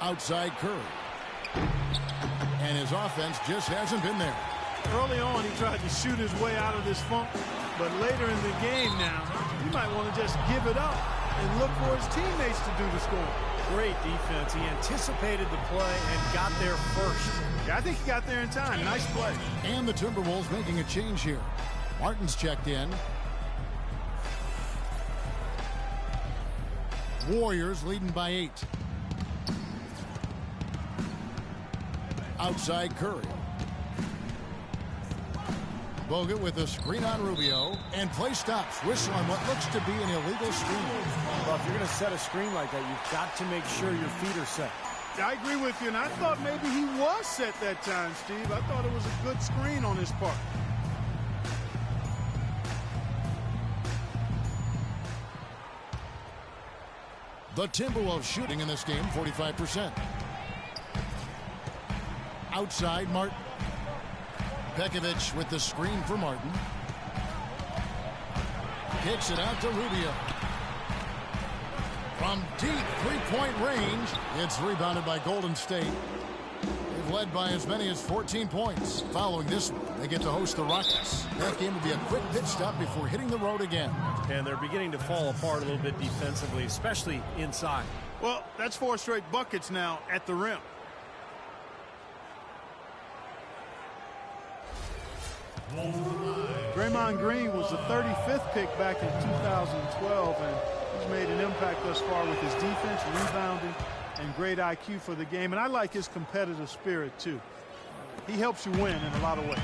S5: Outside Curry. And his offense just hasn't been there.
S6: Early on, he tried to shoot his way out of this funk, but later in the game now, you might want to just give it up. and look for his teammates to do the scoring.
S7: Great defense. He anticipated the play and got there first.
S6: Yeah, I think he got there in time. Nice play.
S5: And the Timberwolves making a change here. Martin's checked in. Warriors leading by 8. Outside Curry. Bogut with a screen on Rubio, and play stops. Whistle on what looks to be an illegal screen.
S7: Well, if you're going to set a screen like that, you've got to make sure your feet are set.
S6: I agree with you, and I thought maybe he was set that time, Steve. I thought it was a good screen on his part.
S5: The Timberwolves shooting in this game, 45%. Outside, Martin. Pekovic with the screen for Martin. Kicks it out to Rubio. From deep three-point range, it's rebounded by Golden State. They've led by as many as 14 points. Following this one, they get to host the Rockets. That game will be a quick pit stop before hitting the road again.
S7: And they're beginning to fall apart a little bit defensively, especially inside.
S6: Well, that's 4 straight buckets now at the rim. Draymond Green was the 35th pick back in 2012, and he's made an impact thus far with his defense, rebounding, and great IQ for the game. And I like his competitive spirit, too. He helps you win in a lot of ways.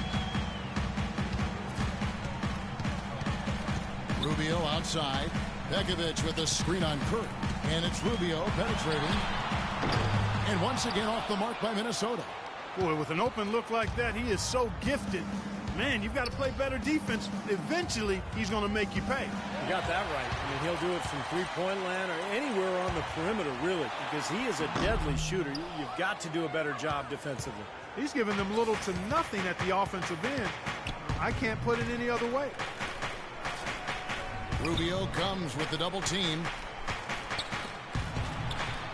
S5: Rubio outside. Pekovic with a screen on Curry. And it's Rubio penetrating. And once again off the mark by Minnesota.
S6: Boy, with an open look like that, he is so gifted. Man, you've got to play better defense. Eventually, he's going to make you pay.
S7: You got that right. I mean, he'll do it from three-point land or anywhere on the perimeter, really, because he is a deadly shooter. You've got to do a better job defensively.
S6: He's giving them little to nothing at the offensive end. I can't put it any other way.
S5: Rubio comes with the double team.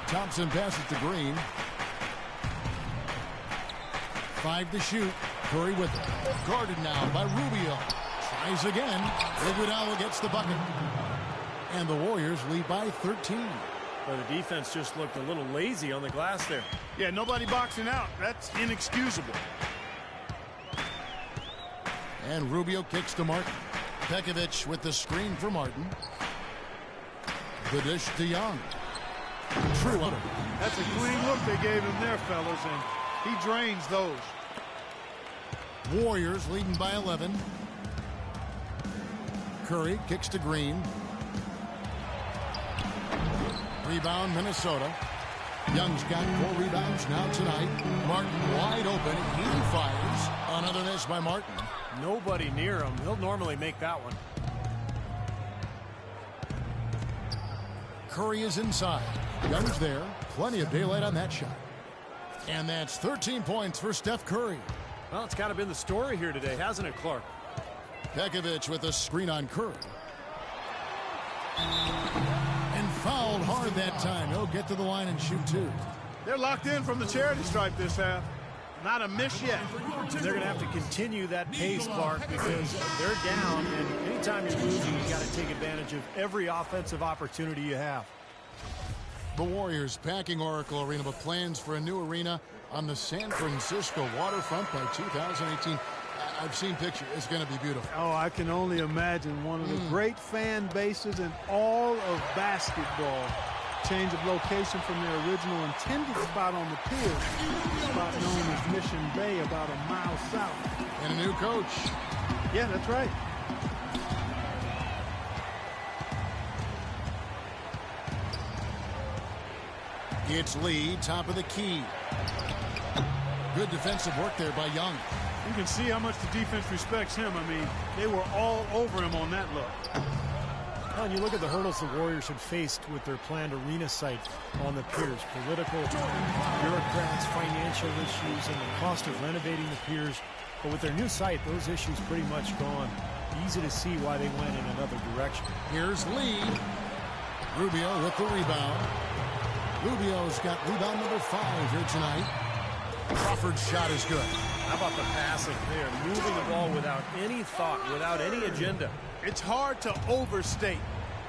S5: Thompson passes to Green. 5 to shoot. Curry with it. Guarded now by Rubio. Tries again. Iguodala gets the bucket. And the Warriors lead by 13.
S7: Well, the defense just looked a little lazy on the glass there.
S6: Yeah, nobody boxing out. That's inexcusable.
S5: And Rubio kicks to Martin. Pekovic with the screen for Martin. The dish to Young. True under.
S6: That's a clean look they gave him there, fellas, and he drains those.
S5: Warriors leading by 11. Curry kicks to Green. Rebound, Minnesota. Young's got 4 rebounds now tonight. Martin wide open. He fires. Another miss by Martin.
S7: Nobody near him. He'll normally make that one.
S5: Curry is inside. Young's there. Plenty of daylight on that shot. And that's 13 points for Steph Curry.
S7: Well, it's kind of been the story here today, hasn't it, Clark?
S5: Pekovic with a screen on Curry. And fouled hard that time. He'll get to the line and shoot 2.
S6: They're locked in from the charity stripe this half. Not a miss yet.
S7: They're going to have to continue that pace, Clark, because they're down, and anytime you're losing, you got to take advantage of every offensive opportunity you have.
S5: The Warriors packing Oracle Arena with plans for a new arena on the San Francisco waterfront by 2018. I've seen pictures. It's going to be beautiful.
S6: Oh, I can only imagine. One of the great fan bases in all of basketball. Change of location from their original intended spot on the pier, a spot known as Mission Bay, about a mile south.
S5: And a new coach.
S6: Yeah, that's right.
S5: It's Lee, top of the key. Good defensive work there by Young.
S6: You can see how much the defense respects him. I mean, they were all over him on that look.
S7: Well, and you look at the hurdles the Warriors had faced with their planned arena site on the piers. Political, bureaucrats, financial issues, and the cost of renovating the piers. But with their new site, those issues pretty much gone. Easy to see why they went in another direction.
S5: Here's Lee. Rubio with the rebound. Rubio's got rebound number 5 here tonight. Crawford's shot is good.
S7: How about the passing? They are moving the ball without any thought, without any agenda.
S6: It's hard to overstate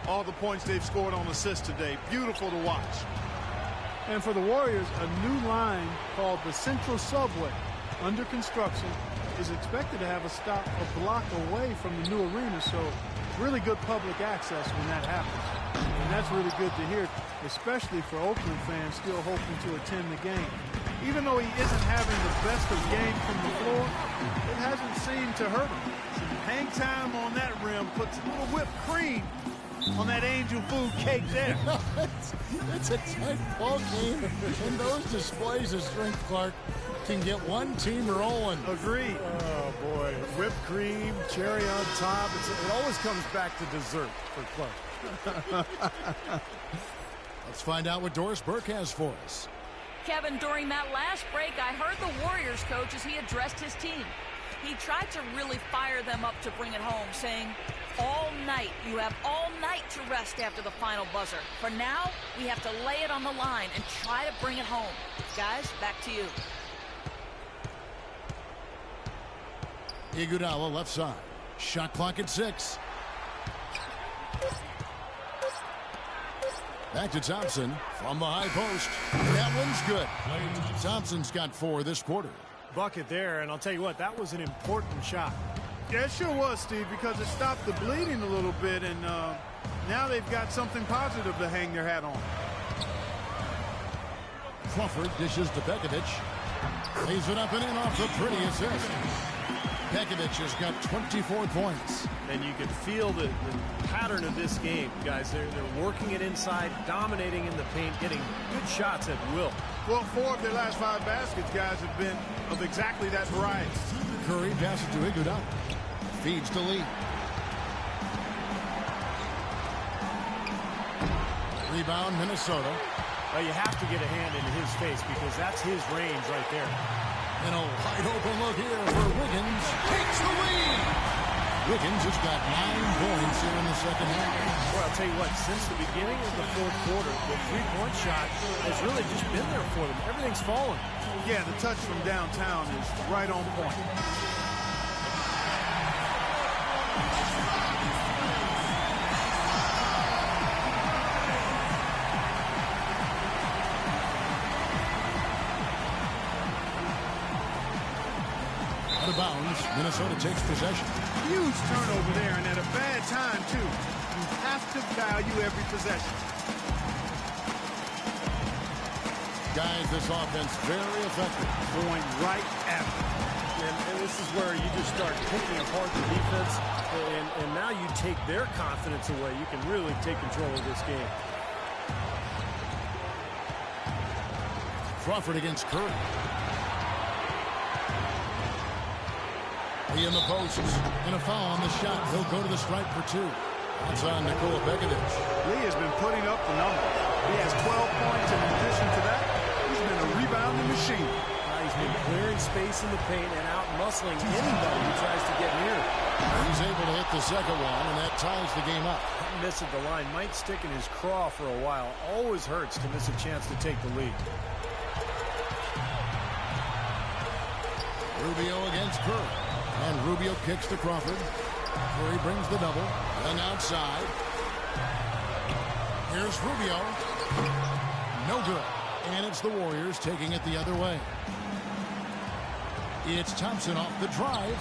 S6: all the points they've scored on assists today. Beautiful to watch.
S7: And for the Warriors, a new line called the Central Subway, under construction, is expected to have a stop a block away from the new arena, so really good public access when that happens. And that's really good to hear, especially for Oakland fans still hoping to attend the game. Even though he isn't having the best of games from the floor, it hasn't seemed to hurt him.
S6: Some hang time on that rim puts a little whipped cream on that angel food cake there.
S5: It's a tight ball game, and those displays of strength, Clark, can get one team rolling.
S6: Agreed.
S7: Oh, boy. Whipped cream, cherry on top. It always comes back to dessert for Clark.
S5: Let's find out what Doris Burke has for us.
S8: Kevin, during that last break, I heard the Warriors coach as he addressed his team. He tried to really fire them up to bring it home, saying, all night, you have all night to rest after the final buzzer. For now, we have to lay it on the line and try to bring it home. Guys, back to you.
S5: Iguodala left side. Shot clock at 6. Back to Thompson from the high post. That one's good. Thompson's got 4 this quarter.
S7: Bucket there, and I'll tell you what, that was an important shot.
S6: Yeah, it sure was, Steve, because it stopped the bleeding a little bit, and now they've got something positive to hang their hat on.
S5: Crawford dishes to Bekovic. Lays it up and in off the pretty assist. Bekovic has got 24 points.
S7: And you can feel the pattern of this game, guys. They're working it inside, dominating in the paint, getting good shots at will.
S6: Well, 4 of their last 5 baskets, guys, have been of exactly that variety.
S5: Curry passes to Iguodala. Feeds to Lee. Rebound, Minnesota.
S7: Well, you have to get a hand into his face because that's his range right there.
S5: And a wide open look here for Wiggins. Takes the lead. Wiggins has got 9 points here in the second half.
S7: Well, I'll tell you what, since the beginning of the fourth quarter, the three-point shot has really just been there for them. Everything's fallen.
S6: Yeah, the touch from downtown is right on point.
S5: Out of bounds, Minnesota takes possession.
S6: Huge turnover there, and at a bad time, too. You have to value every possession.
S5: Guys, this offense very effective.
S6: Going right at them.
S7: And this is where you just start picking apart the defense, and now you take their confidence away. You can really take control of this game.
S5: Crawford against Curry. He in the posts, and a foul on the shot. He'll go to the stripe for 2. That's on Nikola Bekovic.
S6: Lee has been putting up the numbers. He has 12 points, and in addition to that, he's been a rebounding machine.
S7: He's been clearing space in the paint and out-muscling anybody who tries to get near.
S5: He's able to hit the second one, and that ties the game up.
S7: That miss at the line might stick in his craw for a while. Always hurts to miss a chance to take the lead.
S5: Rubio against Curry. And Rubio kicks to Crawford. Curry brings the double. And outside. Here's Rubio. No good. And it's the Warriors taking it the other way. It's Thompson off the drive.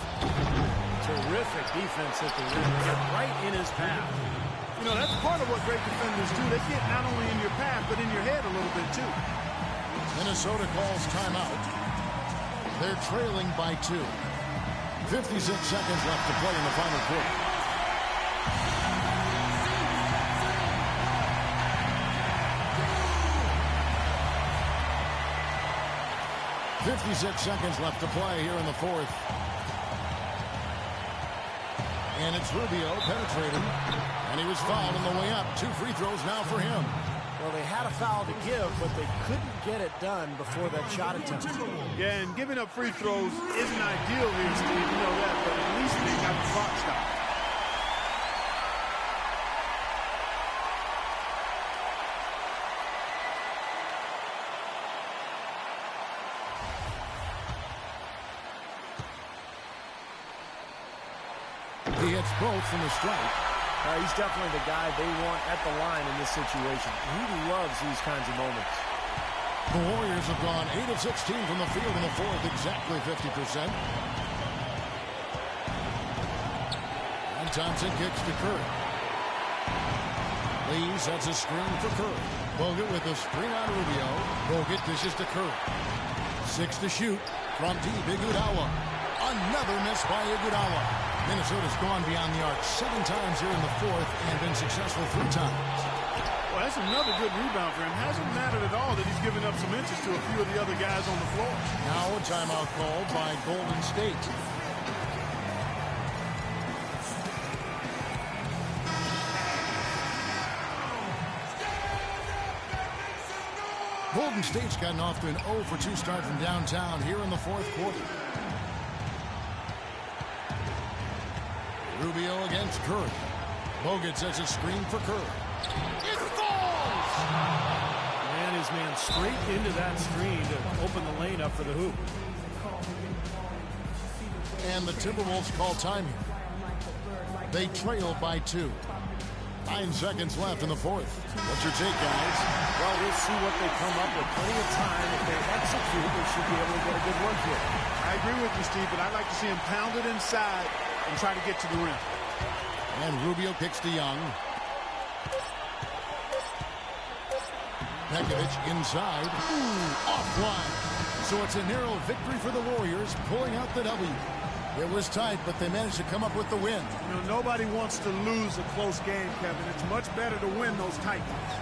S7: Terrific defense at the rim. Get right in his path.
S6: You know, that's part of what great defenders do. They get not only in your path, but in your head a little bit, too.
S5: Minnesota calls timeout. They're trailing by 2. 56 seconds left to play in the final quarter. .56 seconds left to play here in the fourth. And it's Rubio penetrating. And he was fouled on the way up. 2 free throws now for him.
S7: Well, they had a foul to give, but they couldn't get it done before that shot attempt.
S6: Yeah, and giving up free throws isn't ideal here, Steve. You know that, but at least they got the clock stopped.
S5: He hits both from the stripe.
S7: He's definitely the guy they want at the line in this situation. He loves these kinds of moments.
S5: The Warriors have gone 8 of 16 from the field in the fourth, exactly 50%. And Thompson kicks to Curry. Lee sets a screen for Curry. Bogut with a screen on Rubio. Bogut dishes to Curry. 6 to shoot from deep. Iguodala. Another miss by Iguodala. Minnesota's gone beyond the arc 7 times here in the fourth and been successful 3 times.
S6: Well, that's another good rebound for him. Hasn't mattered at all that he's given up some inches to a few of the other guys on the floor.
S5: Now a timeout called by Golden State. Golden State's gotten off to an 0 for 2 start from downtown here in the fourth quarter. Rubio against Curry. Bogut sets a screen for Curry. It falls!
S7: Man, his man straight into that screen to open the lane up for the hoop.
S5: And the Timberwolves call time here. They trail by 2. 9 seconds left in the fourth. What's your take, guys?
S7: Well, we'll see what they come up with. Plenty of time. If they execute, they should be able to get a good look here.
S6: I agree with you, Steve, but I'd like to see him pound it inside and try to get to the rim.
S5: And Rubio kicks to Young. Pekovic inside. Ooh, offline. So it's a narrow victory for the Warriors, pulling out the W. It was tight, but they managed to come up with the win.
S6: You know, nobody wants to lose a close game, Kevin. It's much better to win those tight ones.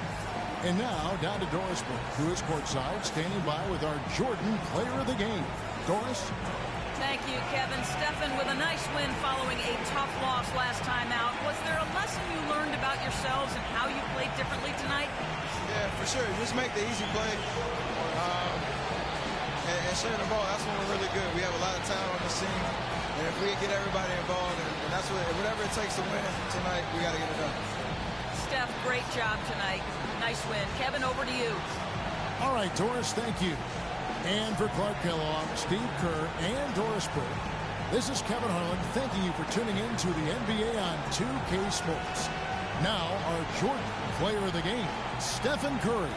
S5: And now, down to Doris Burke, who is courtside, standing by with our Jordan Player of the Game. Doris?
S8: Thank you, Kevin. Stephen, with a nice win following a tough loss last time out, was there a lesson you learned about yourselves and how you played differently tonight?
S9: Yeah, for sure. Just make the easy play. And sharing the ball, that's when we're really good. We have a lot of talent on this team. And if we get everybody involved, and that's whatever it takes to win tonight, we got to get it done.
S8: Steph, great job tonight. Nice win. Kevin, over to you.
S5: All right, Doris, thank you. And for Clark Kellogg, Steve Kerr, and Doris Burke, this is Kevin Harlan thanking you for tuning in to the NBA on 2K Sports. Now, our Jordan Player of the Game, Stephen Curry.